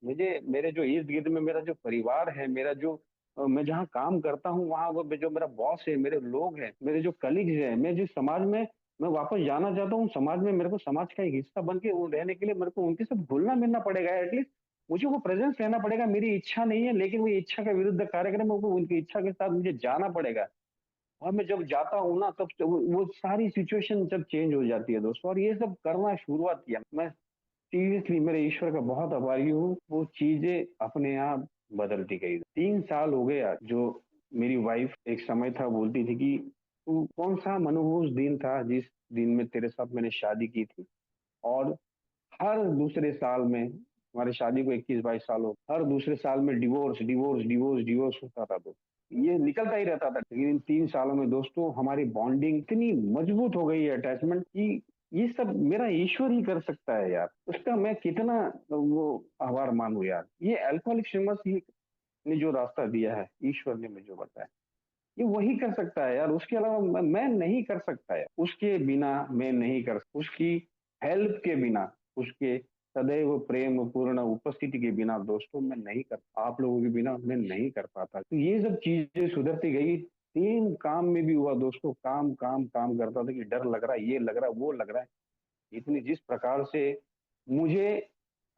मुझे मेरे जो इर्द-गिर्द में मेरा जो परिवार है, मेरा जो मैं जहाँ काम करता हूँ वहाँ वो जो मेरा बॉस है, मेरे लोग हैं, मेरे जो कलीग्स हैं, मैं जिस समाज में मैं वापस जाना चाहता हूँ, समाज में मेरे को समाज का एक हिस्सा बन के वो रहने के लिए मेरे को उनके साथ घुलना-मिलना पड़ेगा एटलीस्ट। मुझे वो प्रेज़ेंस रहना पड़ेगा, मेरी इच्छा नहीं है, लेकिन वो इच्छा के विरुद्ध कार्यक्रम है, वो उनकी इच्छा के साथ मुझे जाना पड़ेगा। और मैं जब जाता हूँ ना, तब वो सारी सिचुएशन जब चेंज हो जाती है दोस्तों, और ये सब करना शुरुआत किया। मैं सीरियसली मेरे ईश्वर का बहुत आभारी हूँ, वो चीज़ें अपने आप बदलती गई। 3 साल हो गए आज, जो मेरी वाइफ़ एक समय था बोलती थी कि तू कौन-सा मनहूस दिन था जिस दिन में तेरे साथ मैंने शादी की थी, और हर दूसरे साल में, हमारी शादी को 21-22 साल हो, हर दूसरे साल में डिवोर्स, डिवोर्स, डिवोर्स, डिवोर्स होता था दोस्त। ये निकलता ही रहता था। लेकिन इन 3 सालों में दोस्तों हमारी बॉन्डिंग इतनी मजबूत हो गई है, अटैचमेंट, कि ये सब मेरा ईश्वर ही कर सकता है यार। उसका मैं कितना वो आभार मानूँ यार। ये अल्कोहलिक सिमर्स ही ने जो रास्ता दिया है, ईश्वर ने मुझे जो बताया, ये वही कर सकता है यार। उसके अलावा मैं नहीं कर सकता यार। उसके बिना मैं नहीं कर, उसकी हेल्प के बिना, उसके सदैव प्रेम पूर्ण उपस्थिति के बिना दोस्तों मैं नहीं कर, आप लोगों के बिना मैं नहीं कर पाता। तो ये सब चीज़ें सुधरती गई। 3 काम में भी हुआ दोस्तों, काम, काम, काम करता था कि डर लग रहा है, ये लग रहा है, वो लग रहा है। इतनी जिस प्रकार से मुझे,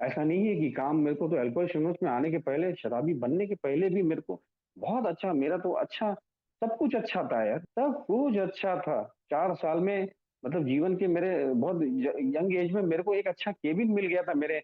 ऐसा नहीं है कि काम, मेरे को तो अल्कोहल शून्यत में आने के पहले, शराबी बनने के पहले भी मेरे को बहुत अच्छा, मेरा तो अच्छा, सब कुछ अच्छा था यार, सब कुछ अच्छा था। 4 साल में, मतलब जीवन के मेरे बहुत यंग एज में मेरे को एक अच्छा केबिन मिल गया था मेरे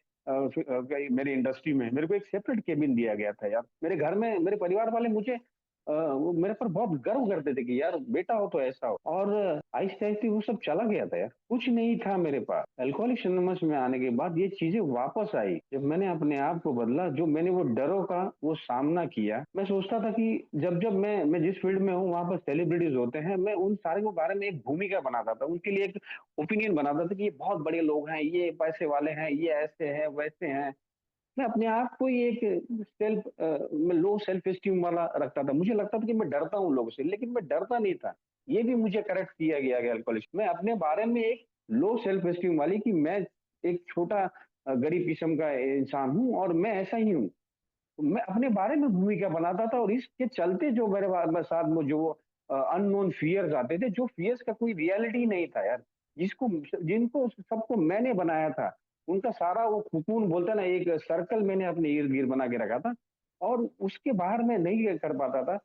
मेरे इंडस्ट्री में। मेरे को एक सेपरेट केबिन दिया गया था यार। मेरे घर में मेरे परिवार वाले मुझे वो मेरे पर बहुत गर्व करते थे कि यार बेटा हो तो ऐसा हो। और आहिस्ते-आहिस्ते वो सब चला गया था यार। कुछ नहीं था मेरे पास। अल्कोहलिक्स एनोनिमस में आने के बाद ये चीज़ें वापस आई। जब मैंने अपने आप को बदला, जो मैंने वो डरों का वो सामना किया, मैं सोचता था कि जब-जब मैं जिस फील्ड में हूँ वहाँ पर सेलिब्रिटीज़ होते हैं, मैं उन सारे के बारे में एक भूमिका बनाता था। उनके लिए एक ओपिनियन बनाता था कि ये बहुत बड़े लोग हैं, ये पैसे वाले हैं, ये ऐसे हैं, वैसे हैं। मैं अपने आप को ही एक मैं लो सेल्फ एस्टीम वाला रखता था। मुझे लगता था कि मैं डरता हूँ लोगों से, लेकिन मैं डरता नहीं था। ये भी मुझे करेक्ट किया गया है अल्कोहलिक्स। मैं अपने बारे में एक लो सेल्फ एस्टीम वाली, कि मैं एक छोटा गरीब किस्म का इंसान हूँ और मैं ऐसा ही हूँ। मैं अपने बारे में भूमिका बनाता था, और इसके चलते जो मेरे साथ में जो अननोन फियर्स आते थे, जो फियर्स का कोई रियलिटी नहीं था यार, जिसको जिनको सबको मैंने बनाया था, उनका सारा वो कुकून बोलते हैं ना, एक सर्कल मैंने अपने इर्द गिर्द बना के रखा था। और उसके बाहर मैं नहीं कर पाता था।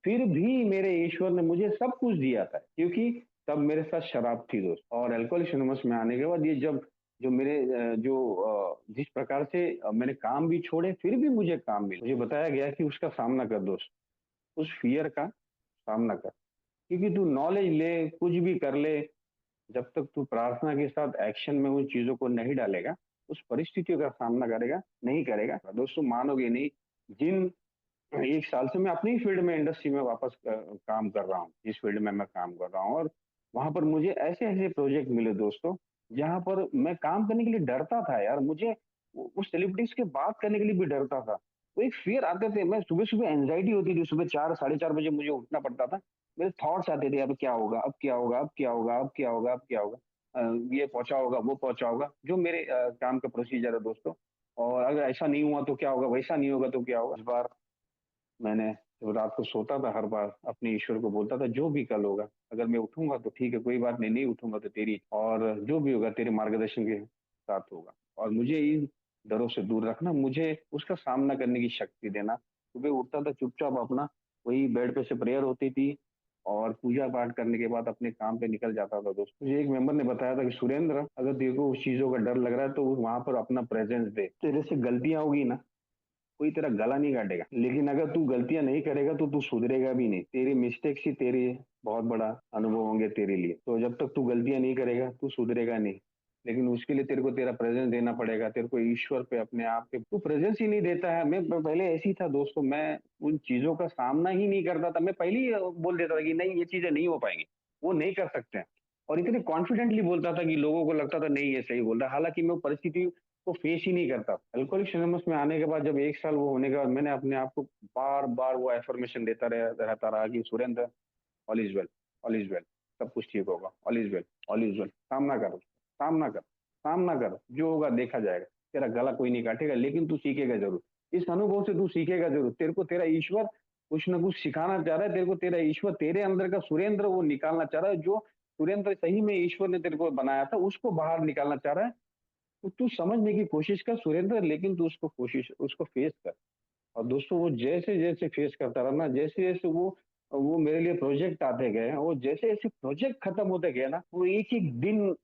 फिर भी मेरे ईश्वर ने मुझे सब कुछ दिया था, क्योंकि तब मेरे साथ शराब थी दोस्त। और अल्कोहलिक्स एनोनिमस में आने के बाद ये जब जो मेरे जिस प्रकार से मैंने काम भी छोड़े, फिर भी मुझे काम मिला। मुझे बताया गया कि उसका सामना कर दोस्त, उस फ़ियर का सामना कर। क्योंकि तू नॉलेज ले, कुछ भी कर ले, जब तक तू प्रार्थना के साथ एक्शन में उन चीज़ों को नहीं डालेगा, उस परिस्थितियों का सामना करेगा नहीं करेगा, दोस्तों मानोगे नहीं, जिन 1 साल से मैं अपनी फील्ड में इंडस्ट्री में वापस काम कर रहा हूँ, जिस फील्ड में मैं काम कर रहा हूँ, और वहाँ पर मुझे ऐसे-ऐसे प्रोजेक्ट मिले दोस्तों, जहाँ पर मैं काम करने के लिए डरता था यार। मुझे उ उस सेलिब्रिटीज़ के बात करने के लिए भी डरता था। वो एक फ़ियर आते थे, मैं सुबह-सुबह एंग्ज़ायटी होती थी, सुबह 4 साढ़े 4 बजे मुझे उठना पड़ता था। मेरे थॉट्स आते थे, अब क्या होगा, अब क्या होगा, अब क्या होगा, अब क्या होगा, अब क्या होगा? ये पहुँचा होगा, वो पहुँचा होगा, जो मेरे काम का प्रोसीजर है दोस्तों। और अगर ऐसा नहीं हुआ तो क्या होगा, वैसा नहीं होगा तो क्या होगा? इस बार मैंने जब रात को सोता था, हर बार अपने ईश्वर को बोलता था, जो भी कल होगा, अगर मैं उठूँगा तो ठीक है, कोई बात नहीं, नहीं उठूँगा तो तेरी, और जो भी होगा तेरे मार्गदर्शन के साथ होगा। और मुझे इन डरों से दूर रखना, मुझे उसका सामना करने की शक्ति देना। सुबह उठता था चुपचाप अपना, वही बेड पे से प्रेयर होती थी, और पूजा-पाठ करने के बाद अपने काम पे निकल जाता था दोस्त। मुझे एक मेंबर ने बताया था कि सुरेंद्र, अगर तेरे को उस चीज़ों का डर लग रहा है तो वहाँ पर अपना प्रेज़ेंस दे। तेरे से गलतियाँ होगी ना, कोई तेरा गला नहीं काटेगा। लेकिन अगर तू गलतियाँ नहीं करेगा तो तू सुधरेगा भी नहीं। तेरी मिस्टेक्स ही तेरे बहुत बड़ा अनुभव होंगे तेरे लिए। तो जब तक तू गलतियाँ नहीं करेगा, तू सुधरेगा नहीं। लेकिन उसके लिए तेरे को तेरा प्रेज़ेंस देना पड़ेगा, तेरे को ईश्वर पे, अपने आप पे। तू प्रेज़ेंस ही नहीं देता है। मैं पहले ऐसे ही था दोस्तों, मैं उन चीज़ों का सामना ही नहीं करता था। मैं पहले ही बोल देता था कि नहीं, ये चीज़ें नहीं हो पाएँगी, वो नहीं कर सकते हैं। और इतने कॉन्फिडेंटली बोलता था कि लोगों को लगता था नहीं, ये सही बोल रहा है। हालाँकि मैं वो परिस्थिति को फेस ही नहीं करता। अल्कोहलिक्स एनोनिमस में आने के बाद जब 1 साल वो होने के बाद मैंने अपने आप को बार-बार वो अफ़र्मेशन देता रहता रहा कि Surendra, all is well, all is well, सब कुछ ठीक होगा, all is well, all is well, सामना कर, सामना कर, सामना कर, जो होगा देखा जाएगा। तेरा गला कोई नहीं काटेगा, लेकिन तू सीखेगा ज़रूर। इस अनुभव से तू सीखेगा ज़रूर। तेरे को तेरा ईश्वर कुछ न कुछ सिखाना चाह रहा है, तेरे को तेरा ईश्वर तेरे अंदर का सुरेंद्र वो निकालना चाह रहा है, जो सुरेंद्र सही में ईश्वर ने तेरे को बनाया था, उसको बाहर निकालना चाह रहा है। तो तू समझने की कोशिश कर सुरेंद्र, लेकिन तू उसको फेस कर। और दोस्तों वो जैसे-जैसे फेस करता रहा ना, जैसे-जैसे वो मेरे लिए प्रोजेक्ट आते गए, और जैसे-जैसे प्रोजेक्ट खत्म होते गए ना, वो एक-एक दिन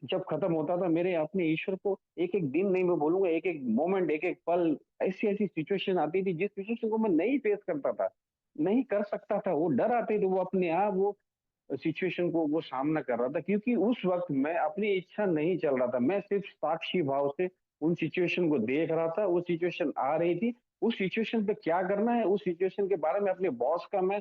जब खत्म होता था, मेरे अपने ईश्वर को एक-एक दिन नहीं, मैं बोलूँगा एक-एक मोमेंट, एक-एक पल, ऐसी-ऐसी सिचुएशन आती थी, जिस सिचुएशन को मैं नहीं फेस करता था, नहीं कर सकता था। वो डर आते थे, वो अपने आप वो सिचुएशन को वो सामना कर रहा था, क्योंकि उस वक़्त मैं अपनी इच्छा नहीं चल रहा था। मैं सिर्फ़ साक्षी भाव से उन सिचुएशन को देख रहा था, वो सिचुएशन आ रही थी, उस सिचुएशन पे क्या करना है, उस सिचुएशन के बारे में अपने बॉस का मैं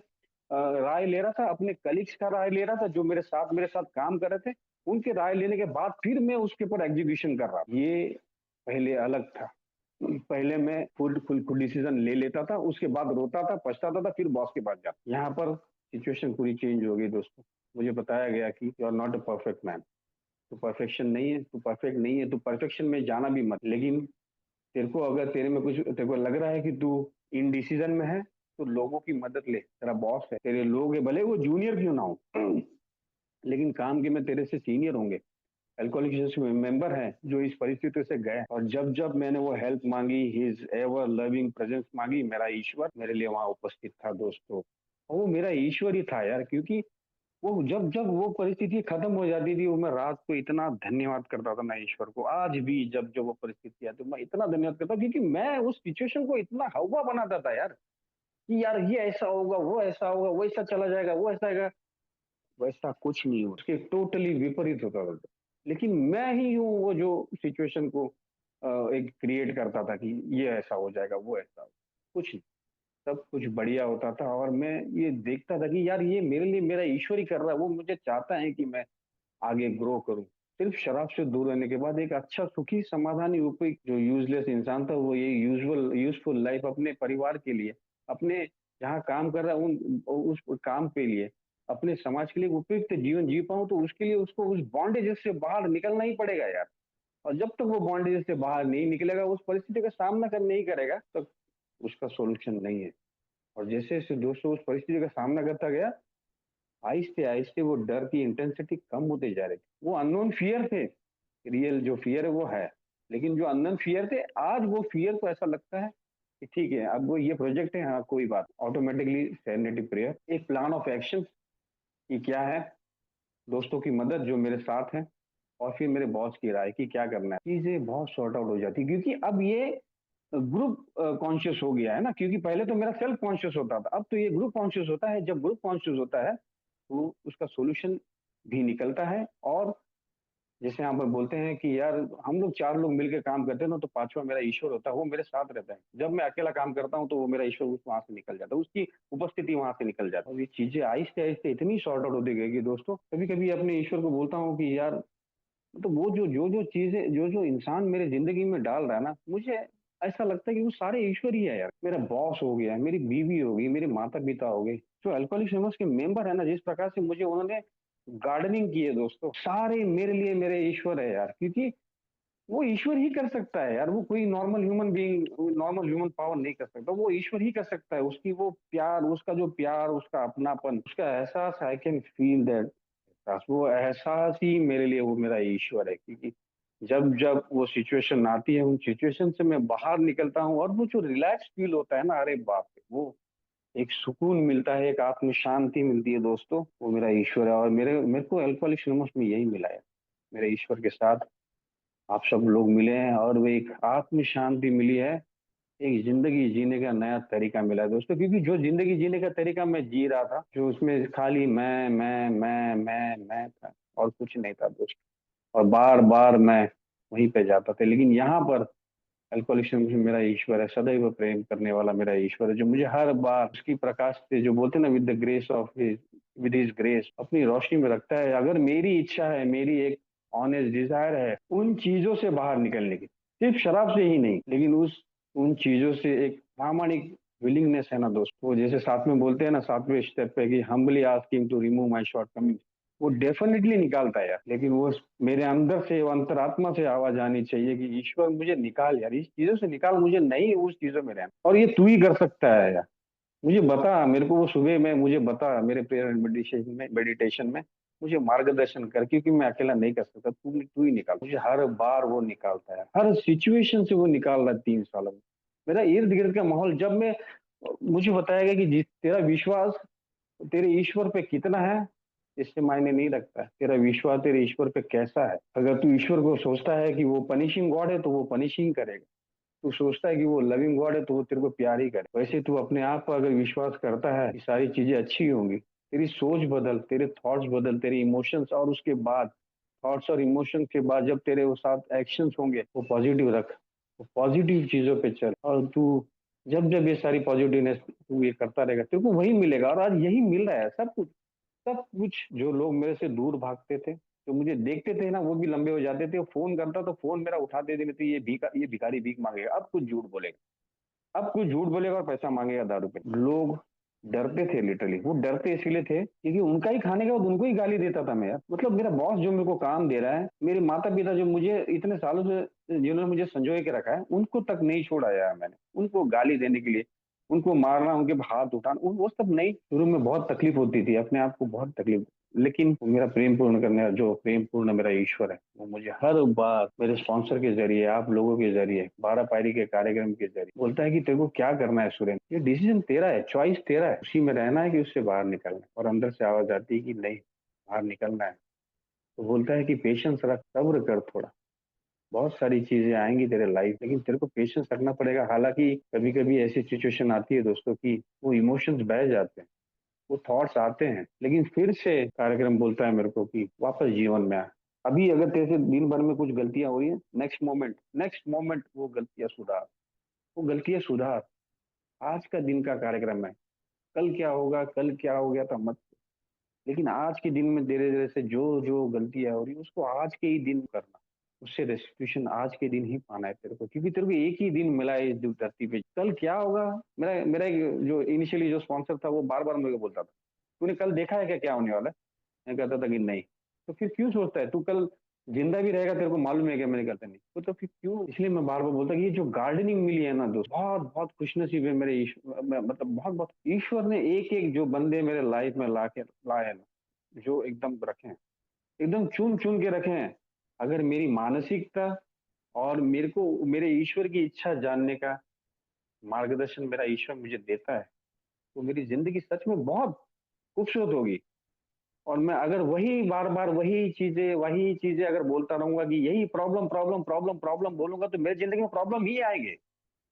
राय ले रहा था, अपने कलीग्स का राय ले रहा था, जो मेरे साथ काम कर रहे थे, उनकी राय लेने के बाद फिर मैं उसके ऊपर एग्ज़ीक्यूशन कर रहा था। ये पहले अलग था। पहले मैं खुद डिसीज़न ले लेता था, उसके बाद रोता था, पछताता था, फिर बॉस के पास जाता। यहाँ पर सिचुएशन पूरी चेंज हो गई दोस्तों। मुझे बताया गया कि you are not a perfect man. तू परफेक्शन नहीं है, तू परफेक्ट नहीं है, तू परफेक्शन में जाना भी मत। लेकिन तेरे को अगर तेरे को लग रहा है कि तू इनडिसीज़न में है, तो लोगों की मदद ले। तेरा बॉस है, तेरे लोग हैं, भले वो जूनियर क्यों ना हो, लेकिन काम के में तेरे से सीनियर होंगे। अल्कोहलिक्स मेंबर हैं जो इस परिस्थिति से गए, और जब-जब मैंने वो हेल्प माँगी, हिज़ एवर लविंग प्रेजेंस माँगी, मेरा ईश्वर मेरे लिए वहाँ उपस्थित था दोस्तों। और वो मेरा ईश्वर ही था यार, क्योंकि वो जब-जब वो परिस्थिति खत्म हो जाती थी, वो मैं रात को इतना धन्यवाद करता था मैं ईश्वर को। आज भी जब वो परिस्थिति आती है, मैं इतना धन्यवाद करता हूँ, क्योंकि मैं उस सिचुएशन को इतना हौवा बनाता था यार, कि यार ये ऐसा होगा, वो ऐसा होगा, वो ऐसा चला जाएगा, वो ऐसा आएगा। वैसा कुछ नहीं हुआ, उसके टोटली विपरीत होता था। लेकिन मैं ही हूँ वो जो सिचुएशन को एक क्रिएट करता था कि ये ऐसा हो जाएगा, वो ऐसा हो, कुछ नहीं, सब कुछ बढ़िया होता था, और मैं ये देखता था कि यार ये मेरे लिए मेरा ईश्वर ही कर रहा है, वो मुझे चाहता है कि मैं आगे ग्रो करूँ। सिर्फ शराब से दूर रहने के बाद एक अच्छा सुखी समाधानी उपयुक्त जो यूज़लेस इंसान था, वो ये यूज़फुल लाइफ़ अपने परिवार के लिए, अपने जहाँ काम कर रहा है उस काम के लिए, अपने समाज के लिए उपयुक्त जीवन जी पाऊँ, तो उसके लिए उसको उस बॉन्डेजेस से बाहर निकलना ही पड़ेगा यार। और जब तक वो बॉन्डेजेस से बाहर नहीं निकलेगा, उस परिस्थिति का सामना नहीं करेगा, तब उसका सॉल्यूशन नहीं है। और जैसे-जैसे दोस्तों उस परिस्थिति का सामना करता गया, आहिस्ते-आहिस्ते वो डर की इंटेंसिटी कम होते जा रही थी। वो अननोन फ़ियर थे, रियल जो फ़ियर है वो है। लेकिन जो अननोन फ़ियर थे, आज वो फ़ियर को ऐसा लगता है कि ठीक है, अब वो ये प्रोजेक्ट है, हाँ कोई बात, ऑटोमेटिकली सेरेनिटी प्रेयर, एक प्लान ऑफ एक्शन कि क्या है, दोस्तों की मदद जो मेरे साथ हैं, और फिर मेरे बॉस की राय कि क्या करना है, चीजें बहुत सॉर्ट आउट हो जाती है, क्योंकि अब ये ग्रुप कॉन्शियस हो गया है ना, क्योंकि पहले तो मेरा सेल्फ कॉन्शियस होता था, अब तो ये ग्रुप कॉन्शियस होता है। जब ग्रुप कॉन्शियस होता है तो उसका सोल्यूशन भी निकलता है। और जैसे यहाँ पर बोलते हैं कि यार, हम लोग चार लोग मिलकर काम करते हैं ना, तो पांचवा मेरा ईश्वर होता है, वो मेरे साथ रहता है। जब मैं अकेला काम करता हूँ तो वो मेरा ईश्वर उस वहां से निकल जाता है, उसकी उपस्थिति वहां से निकल जाती है। और ये चीजें आहिस्ते आहिस्ते इतनी सॉर्ट आउट होती गई कि दोस्तों, कभी कभी अपने ईश्वर को बोलता हूँ कि यार, तो वो जो चीजें, जो इंसान मेरे जिंदगी में डाल रहा है ना, मुझे ऐसा लगता है कि वो सारे ईश्वर ही है यार। मेरा बॉस हो गया, मेरी बीवी हो गई, मेरे माता पिता हो गए, जो अल्कोहलिक्स एनोनिमस के मेंबर है ना, जिस प्रकार से मुझे उन्होंने गार्डनिंग की है दोस्तों, सारे मेरे लिए मेरे ईश्वर है यार। क्योंकि वो ईश्वर ही कर सकता है यार, वो कोई normal human being, normal human power नहीं कर सकता, वो ईश्वर ही कर सकता है। उसकी वो प्यार, उसका जो प्यार, उसका अपनापन, उसका एहसास, आई कैन फील दैट एहसास, वो एहसास ही मेरे लिए वो मेरा ईश्वर है। क्योंकि जब जब वो सिचुएशन आती है, उन सिचुएशन से मैं बाहर निकलता हूँ, और वो जो रिलैक्स फील होता है ना, अरे बाप रे, वो एक सुकून मिलता है, एक आत्म शांति मिलती है दोस्तों, वो मेरा ईश्वर है। और मेरे मेरे को अल्कोहलिक्स एनोनिमस में यही मिला है, मेरे ईश्वर के साथ आप सब लोग मिले हैं, और वो एक आत्म शांति मिली है, एक जिंदगी जीने का नया तरीका मिला है दोस्तों। क्योंकि जो जिंदगी जीने का तरीका मैं जी रहा था, जो उसमें खाली मैं था, और कुछ नहीं था दोस्तों, और बार बार मैं वहीं पे जाता था। लेकिन यहाँ पर अल्कोहलिक्स में मेरा ईश्वर है, सदैव प्रेम करने वाला मेरा ईश्वर है, जो मुझे हर बार उसकी प्रकाश से, जो बोलते हैं ना, with the grace of his, with his grace, अपनी रोशनी में रखता है। अगर मेरी इच्छा है, मेरी एक ऑनेस्ट डिजायर है उन चीजों से बाहर निकलने की, सिर्फ शराब से ही नहीं, लेकिन उस उन चीजों से एक प्रामाणिक विलिंगनेस है ना दोस्त, वो जैसे साथ में बोलते हैं ना, सातवें स्टेप पे, कि humbly asking to remove my shortcoming, वो डेफिनेटली निकालता है यार। लेकिन वो मेरे अंदर से, वो अंतरात्मा से आवाज आनी चाहिए कि ईश्वर मुझे निकाल यार, इस चीजों से निकाल, मुझे नहीं उस चीजों में रहना, और ये तू ही कर सकता है यार। मुझे बता, मेरे को वो सुबह में मुझे बता, मेरे प्रेयर मेडिटेशन में मुझे मार्गदर्शन कर, क्योंकि मैं अकेला नहीं कर सकता, तू ही निकाल। मुझे हर बार वो निकालता है, हर सिचुएशन से वो निकाल रहा है 3 सालों में। मेरा इर्द गिर्द का माहौल, जब मैं, मुझे बताया गया कि जिस तेरा विश्वास तेरे ईश्वर पे कितना है, इससे मायने नहीं रखता है तेरा विश्वास तेरे ईश्वर पे कैसा है। अगर तू ईश्वर को सोचता है कि वो पनिशिंग गॉड है, तो वो पनिशिंग करेगा। तू सोचता है कि वो लविंग गॉड है, तो वो तेरे को प्यार ही करे। वैसे तू अपने आप पर अगर विश्वास करता है कि सारी चीजें अच्छी होंगी, तेरी सोच बदल, तेरे थॉट्स बदल, तेरे इमोशंस, और उसके बाद थॉट्स और इमोशंस के बाद जब तेरे वो साथ एक्शंस होंगे, वो पॉजिटिव रख, वो पॉजिटिव चीजों पे चल, और तू जब जब ये सारी पॉजिटिवनेस तू ये करता रहेगा, तेरे को वही मिलेगा। और आज यही मिल रहा है सब कुछ, सब कुछ। जो लोग मेरे से दूर भागते थे, जो मुझे देखते थे ना, वो भी लंबे हो जाते थे। फोन करता तो फोन मेरा उठा देते थे, ये भिखारी भीख मांगेगा, अब कुछ झूठ बोलेगा, अब कुछ झूठ बोलेगा और पैसा मांगेगा 10 रुपए। लोग डरते थे, लिटरली वो डरते इसलिए थे क्योंकि उनका ही खाने के बाद उनको ही गाली देता था मैं यार। मतलब मेरा बॉस जो मेरे को काम दे रहा है, मेरे माता पिता जो मुझे इतने सालों से, जिन्होंने मुझे संजोए के रखा है, उनको तक नहीं छोड़ा यार मैंने, उनको गाली देने के लिए, उनको मारना, उनके हाथ उठाना, वो सब नहीं। शुरू में बहुत तकलीफ होती थी, अपने आप को बहुत तकलीफ। लेकिन वो मेरा प्रेम पूर्ण करने वाला, जो प्रेम पूर्ण मेरा ईश्वर है, वो मुझे हर बार मेरे स्पॉन्सर के जरिए, आप लोगों के जरिए, 12 पायरी के कार्यक्रम के जरिए बोलता है कि तेरे को क्या करना है सुरेंद्र, ये डिसीजन तेरा है, चॉइस तेरा है, उसी में रहना है कि उससे बाहर निकलना है। और अंदर से आवाज आती है कि नहीं, बाहर निकलना है। तो बोलता है कि पेशेंस रख, सब्र कर थोड़ा, बहुत सारी चीजें आएंगी तेरे लाइफ, लेकिन तेरे को पेशेंस रखना पड़ेगा। हालांकि कभी कभी ऐसी सिचुएशन आती है दोस्तों की वो इमोशंस बह जाते हैं, वो थॉट्स आते हैं, लेकिन फिर से कार्यक्रम बोलता है मेरे को कि वापस जीवन में आ। अभी अगर तेरे से दिन भर में कुछ गलतियां हुई है, नेक्स्ट मोमेंट वो गलतियां सुधार, वो गलतियां सुधार। आज का दिन का कार्यक्रम है, कल क्या होगा, कल क्या हो गया था मत, लेकिन आज के दिन में धीरे धीरे से जो जो गलतियां हो रही है, उसको आज के ही दिन करना, उससे रेस्टिट्यूशन आज के दिन ही पाना है तेरे को। क्योंकि तेरे को एक ही दिन मिला है इस धरती पे, कल क्या होगा। मेरा मेरा एक जो इनिशियली जो स्पॉन्सर था, वो बार बार मेरे को बोलता था, तूने कल देखा है क्या क्या होने वाला है। मैं कहता था कि नहीं। तो फिर क्यों सोचता है तू कल जिंदा भी रहेगा, तेरे को मालूम है क्या। मैंने कहता नहीं, तो फिर क्यों। इसलिए मैं बार बार बोलता कि ये जो गार्डनिंग मिली है ना दोस्त, बहुत बहुत खुशनसीब है मेरे मतलब बहुत बहुत ईश्वर ने एक एक जो बंदे मेरे लाइफ में ला के लाए हैं ना, जो एकदम रखे हैं, एकदम चुन चुन के रखे हैं। अगर मेरी मानसिकता और मेरे को मेरे ईश्वर की इच्छा जानने का मार्गदर्शन मेरा ईश्वर मुझे देता है, तो मेरी ज़िंदगी सच में बहुत खूबसूरत होगी। और मैं अगर वही बार-बार वही चीज़ें अगर बोलता रहूँगा कि यही प्रॉब्लम, प्रॉब्लम, प्रॉब्लम, प्रॉब्लम बोलूँगा तो मेरी ज़िंदगी में प्रॉब्लम ही आएँगे।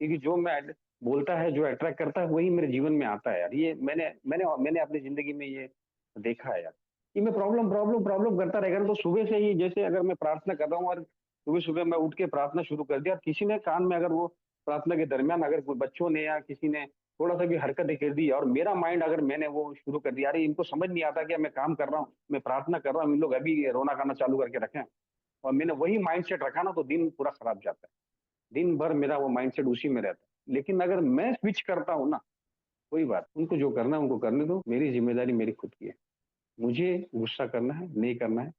क्योंकि जो मैं बोलता है, जो अट्रैक्ट करता है, वही मेरे जीवन में आता है यार। ये मैंने मैंने मैंने अपनी ज़िंदगी में ये देखा है यार, कि मैं प्रॉब्लम, प्रॉब्लम, प्रॉब्लम करता रहेगा ना तो सुबह से ही जैसे अगर मैं प्रार्थना कर रहा हूँ और सुबह-सुबह मैं उठ के प्रार्थना शुरू कर दिया, किसी ने कान में अगर वो प्रार्थना के दरमियान अगर कोई बच्चों ने या किसी ने थोड़ा-सा भी हरकतें कर दी और मेरा माइंड अगर मैंने वो शुरू कर दिया, अरे इनको समझ नहीं आता क्या मैं काम कर रहा हूँ, मैं प्रार्थना कर रहा हूँ, इन लोग अभी रोना गाना चालू करके रखे हैं और मैंने वही माइंडसेट रखा ना तो दिन पूरा खराब जाता है। दिन भर मेरा वो माइंडसेट उसी में रहता है। लेकिन अगर मैं स्विच करता हूँ ना, कोई बात उनको जो करना है उनको करने दो, मेरी ज़िम्मेदारी मेरी खुद की है। मुझे गुस्सा करना है, नहीं करना है।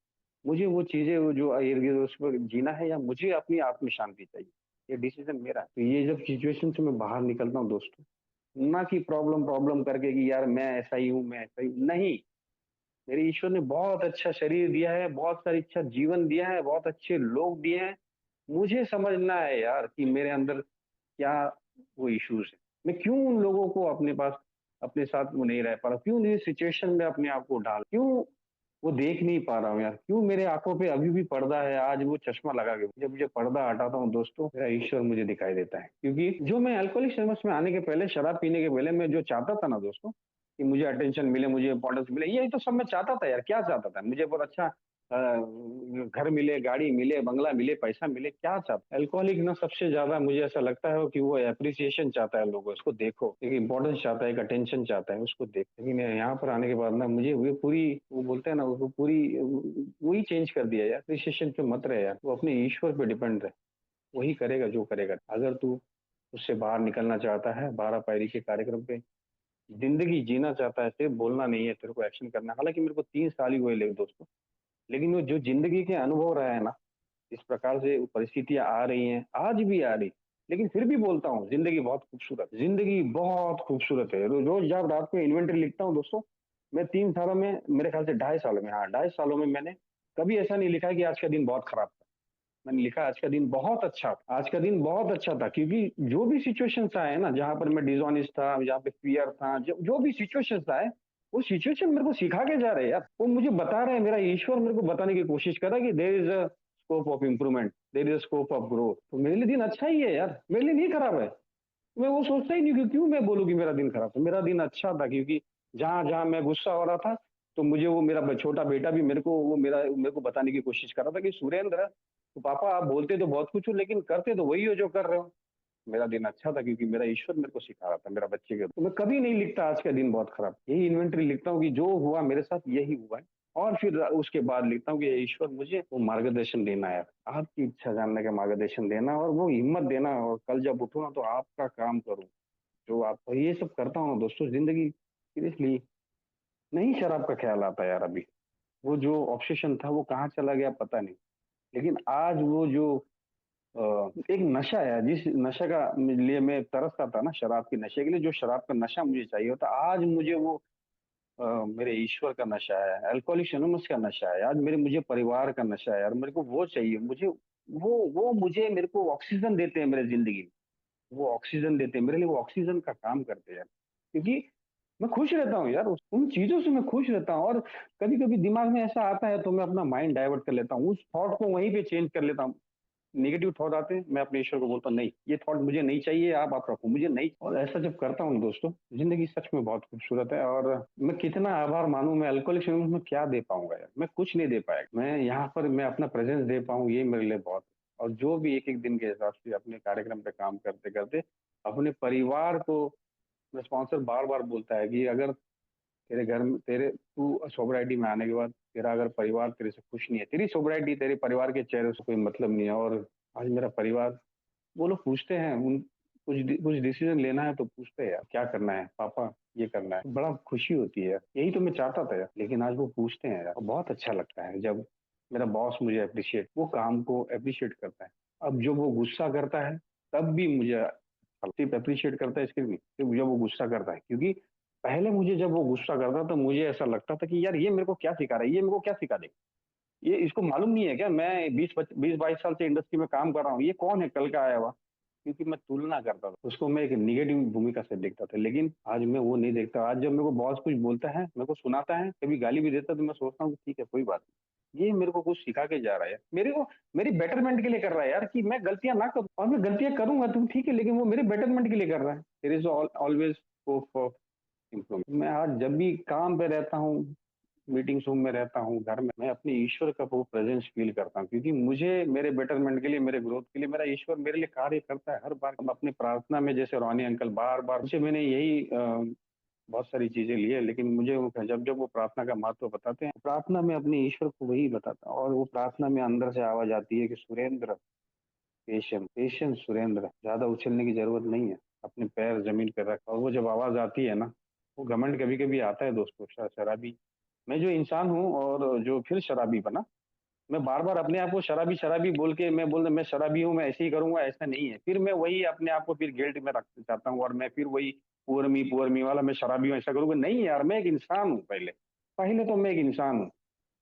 मुझे वो चीज़ें वो जो इर्द-गिर्द उस पर जीना है या मुझे अपनी आत्म शांति चाहिए। ये डिसीज़न मेरा है। तो ये जब सिचुएशन से मैं बाहर निकलता हूँ दोस्तों, ना कि प्रॉब्लम प्रॉब्लम करके कि यार मैं ऐसा ही हूँ, मैं ऐसा ही हूँ। नहीं, मेरे ईश्वर ने बहुत अच्छा शरीर दिया है, बहुत सारी अच्छा जीवन दिया है, बहुत अच्छे लोग दिए हैं। मुझे समझना है यार कि मेरे अंदर क्या वो इश्यूज़ हैं। मैं क्यों उन लोगों को अपने पास अपने साथ वो नहीं रह पा रहा? क्यों इस सिचुएशन में अपने आप को डाल क्यों वो देख नहीं पा रहा हूँ यार? क्यों मेरे आँखों पे अभी भी पर्दा है? आज वो चश्मा लगा के जब मुझे पर्दा हटाता हूँ दोस्तों, मेरा ईश्वर मुझे दिखाई देता है। क्योंकि जो मैं अल्कोहलिक सर्विस में आने के पहले, शराब पीने के पहले मैं जो चाहता था ना दोस्तों, कि मुझे अटेंशन मिले, मुझे इम्पोर्टेंस मिले, यही तो सब मैं चाहता था यार। क्या चाहता था? मुझे बहुत अच्छा घर मिले, गाड़ी मिले, बंगला मिले, पैसा मिले, क्या चाहता है? अल्कोहलिक ना सबसे ज़्यादा मुझे ऐसा लगता है कि वो एप्रिसिएशन चाहता है लोगों उसको देखो, एक इम्पोर्टेंस चाहता है, एक अटेंशन चाहता है, उसको देखो। लेकिन यहाँ पर आने के बाद ना मुझे वो पूरी वो बोलते हैं ना वो पूरी वही चेंज कर दिया यार, एप्रिसिएशन पे मत रहे यार, वो अपने ईश्वर पे डिपेंड रहे, वही करेगा जो करेगा। अगर तू उससे बाहर निकलना चाहता है, 12 पायरी के कार्यक्रम पे ज़िंदगी जीना चाहता है, सिर्फ बोलना नहीं है, तेरे को एक्शन करना है। हालाँकि मेरे को 3 साल ही हुए ले दोस्तों, लेकिन वो जो ज़िंदगी के अनुभव रहा है ना, इस प्रकार से परिस्थितियाँ आ रही हैं, आज भी आ रही, लेकिन फिर भी बोलता हूँ ज़िंदगी बहुत खूबसूरत है। रोज़ जब रात को इन्वेंटरी लिखता हूँ दोस्तों, मैं 3 सालों में मेरे ख़्याल से ढाई सालों में हाँ, ढाई सालों में मैंने कभी ऐसा नहीं लिखा है कि आज का दिन बहुत खराब था। मैंने लिखा आज का दिन बहुत अच्छा था, आज का दिन बहुत अच्छा था क्योंकि जो भी सिचुएशंस आए ना, जहाँ पर मैं डिसऑनेस्ट था, जहाँ पे फ़ियर था, जो जो भी सिचुएशंस आए, वो सिचुएशन मेरे को सिखा के जा रहे हैं यार। वो मुझे बता रहे हैं, मेरा ईश्वर मेरे को बताने की कोशिश कर रहा है कि there is a scope of improvement, there is a scope of growth. तो मेरे लिए दिन अच्छा ही है यार, मेरे लिए नहीं खराब है। मैं वो सोचता ही नहीं कि क्यों मैं बोलूँ कि मेरा दिन खराब था। मेरा दिन अच्छा था क्योंकि जहाँ-जहाँ मैं गुस्सा हो रहा था, तो मुझे वो मेरा छोटा बेटा भी मेरे को बताने की कोशिश कर रहा था कि सुरेंद्र, तो पापा आप बोलते तो बहुत कुछ हो लेकिन करते तो वही हो जो कर रहे हो। मेरा दिन अच्छा था क्योंकि मेरा ईश्वर मेरे को सिखा रहा था, मेरा बच्चे के तो मैं कभी नहीं लिखता आज का दिन बहुत खराब। यही इन्वेंटरी लिखता हूँ कि जो हुआ मेरे साथ यही हुआ है और फिर उसके बाद लिखता हूँ कि ये ईश्वर मुझे वो मार्गदर्शन देना है। आपकी इच्छा जानने का मार्गदर्शन देना और वो हिम्मत देना और कल जब उठूँ ना तो आपका काम करूँ। जो आप और ये सब करता हूँ ना दोस्तों ज़िंदगी सीरियसली नहीं शराब का ख़्याल आता यार अभी। वो जो ऑब्सेशन था वो कहाँ चला गया पता नहीं। लेकिन आज वो जो एक नशा है, जिस नशे का लिए मैं तरसता था ना शराब के नशे के लिए, जो शराब का नशा मुझे चाहिए होता, आज मुझे वो मेरे ईश्वर का नशा है, अल्कोहलिक एनोनिमस का नशा है, आज मुझे परिवार का नशा है यार, मेरे को वो चाहिए। मुझे वो मुझे मेरे को ऑक्सीजन देते हैं मेरे ज़िंदगी में। वो ऑक्सीजन देते हैं, मेरे लिए वो ऑक्सीजन का काम करते हैं यार। क्योंकि मैं खुश रहता हूँ यार, उन चीज़ों से मैं खुश रहता हूँ और कभी-कभी दिमाग में ऐसा आता है तो मैं अपना माइंड डाइवर्ट कर लेता हूँ, उस थॉट को वहीं पे चेंज कर लेता हूँ। नेगेटिव थॉट आते हैं, मैं अपने ईश्वर को बोलता हूँ नहीं, ये थॉट मुझे नहीं चाहिए, आप रखो, मुझे नहीं। और ऐसा जब करता हूँ दोस्तों, ज़िंदगी सच में बहुत खूबसूरत है और मैं कितना आभार मानूँ, मैं अल्कोहलिक एनोनिमस में क्या दे पाऊँगा यार, मैं कुछ नहीं दे पाया। मैं यहाँ पर मैं अपना प्रेज़ेंस दे पाऊँ, ये मेरे लिए बहुत है। और जो भी एक-एक दिन के हिसाब से अपने कार्यक्रम पे काम करते-करते अपने परिवार को मेरा स्पॉन्सर बार-बार बोलता है कि अगर तेरे घर में तेरे तू सोब्रिटी में आने के बाद तेरा अगर परिवार तेरे से खुश नहीं है, तेरी सोब्रिटी तेरे परिवार के चेहरे से कोई मतलब नहीं है और आज मेरा परिवार वो लोग पूछते हैं कुछ डिसीजन लेना है तो पूछते हैं यार क्या करना है पापा ये करना है, तो बड़ा खुशी होती है यार, यही तो मैं चाहता था यार, लेकिन आज वो पूछते हैं यार और बहुत अच्छा लगता है जब मेरा बॉस मुझे अप्रिशिएट वो काम को अप्रिशिएट करता है। अब जो वो गुस्सा करता है तब भी मुझे सिर्फ अप्रिशिएट करता है इसके लिए नहीं, सिर्फ जब वो गुस्सा करता है क्योंकि पहले मुझे जब वो गुस्सा करता तो मुझे ऐसा लगता था कि यार ये मेरे को क्या सिखा रहा है, ये मेरे को क्या सिखा देगा, ये इसको मालूम नहीं है क्या मैं 20-22 साल से इंडस्ट्री में काम कर रहा हूँ, ये कौन है कल का आया हुआ। क्योंकि मैं तुलना करता था। उसको मैं एक नेगेटिव भूमिका से देखता था, लेकिन आज मैं वो नहीं देखता। आज जब मेरे को बॉस कुछ बोलता है, मेरे को सुनाता है, कभी गाली भी देता है, तो मैं सोचता हूँ कि ठीक है, कोई बात नहीं। ये मेरे को कुछ सिखा के जा रहा है यार। मेरे को मेरी बेटरमेंट के लिए कर रहा है यार, कि मैं गलतियाँ ना करूँ, और मैं गलतियाँ करूँगा तो ठीक है, लेकिन वो मेरे बेटरमेंट के लिए कर रहा है। There is always hope for improvement. मैं आज जब भी काम पे रहता हूँ, मीटिंग्स रूम में रहता हूँ, घर में, मैं अपने ईश्वर का वो प्रेज़ेंस फ़ील करता हूँ, क्योंकि मुझे मेरे बेटरमेंट के लिए, मेरे ग्रोथ के लिए मेरा ईश्वर मेरे लिए कार्य करता है हर बार। हम अपनी प्रार्थना में, जैसे रोहानी अंकल बार-बार उनसे मैंने यही बहुत सारी चीज़ें ली है, लेकिन मुझे वो जब वो प्रार्थना का महत्व बताते हैं, प्रार्थना में अपने ईश्वर को वही बताता हूँ, और वो प्रार्थना में अंदर से आवाज़ आती है कि सुरेंद्र, पेशेंस सुरेंद्र, ज़्यादा उछलने की ज़रूरत नहीं है। अपने पैर ज़मीन पे रख, और वो जब आवाज़ आती है ना, वो घमंड कभी-कभी आता है दोस्तों, शराबी मैं जो इंसान हूँ, और जो फिर शराबी बना, मैं बार-बार अपने आप को शराबी-शराबी बोल के मैं बोल मैं शराबी हूँ, मैं ऐसे ही करूँगा, ऐसा नहीं है। फिर मैं वही अपने आप को फिर गिल्ट में रखना चाहता हूँ, और मैं फिर वही पुअर मी वाला मैं शराबी हूँ, ऐसा करूँगा। नहीं यार, मैं एक इंसान हूँ पहले। पहले तो मैं एक इंसान हूँ,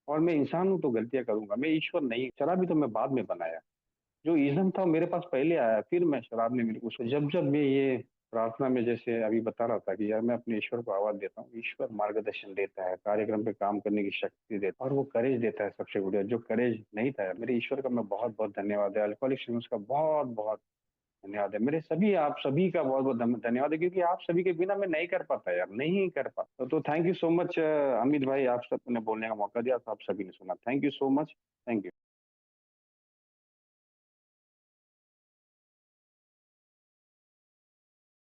और मैं इंसान हूँ तो गलतियाँ करूँगा। मैं ईश्वर नहीं, शराबी तो मैं बाद में बनाया। जो ईज़्म था वो मेरे पास पहले आया, फिर मैं शराब ने मेरे को जब-जब मैं ये प्रार्थना में, जैसे अभी बता रहा था कि यार मैं अपने ईश्वर को आवाज़ देता हूँ, ईश्वर मार्गदर्शन देता है, कार्यक्रम पे काम करने की शक्ति देता है, और वो करेज देता है सबसे बढ़िया, जो करेज नहीं था यार, मेरे ईश्वर का मैं बहुत-बहुत धन्यवाद है, अल्कोहलिक्स एनोनिमस का बहुत-बहुत धन्यवाद है। मेरे सभी आप सभी का बहुत-बहुत धन्यवाद है, क्योंकि आप सभी के बिना मैं नहीं कर पाता यार, नहीं कर पाता। तो thank you so much Amit भाई, आप सबने बोलने का मौका दिया, तो आप सभी ने सुना। Thank you so much. Thank you.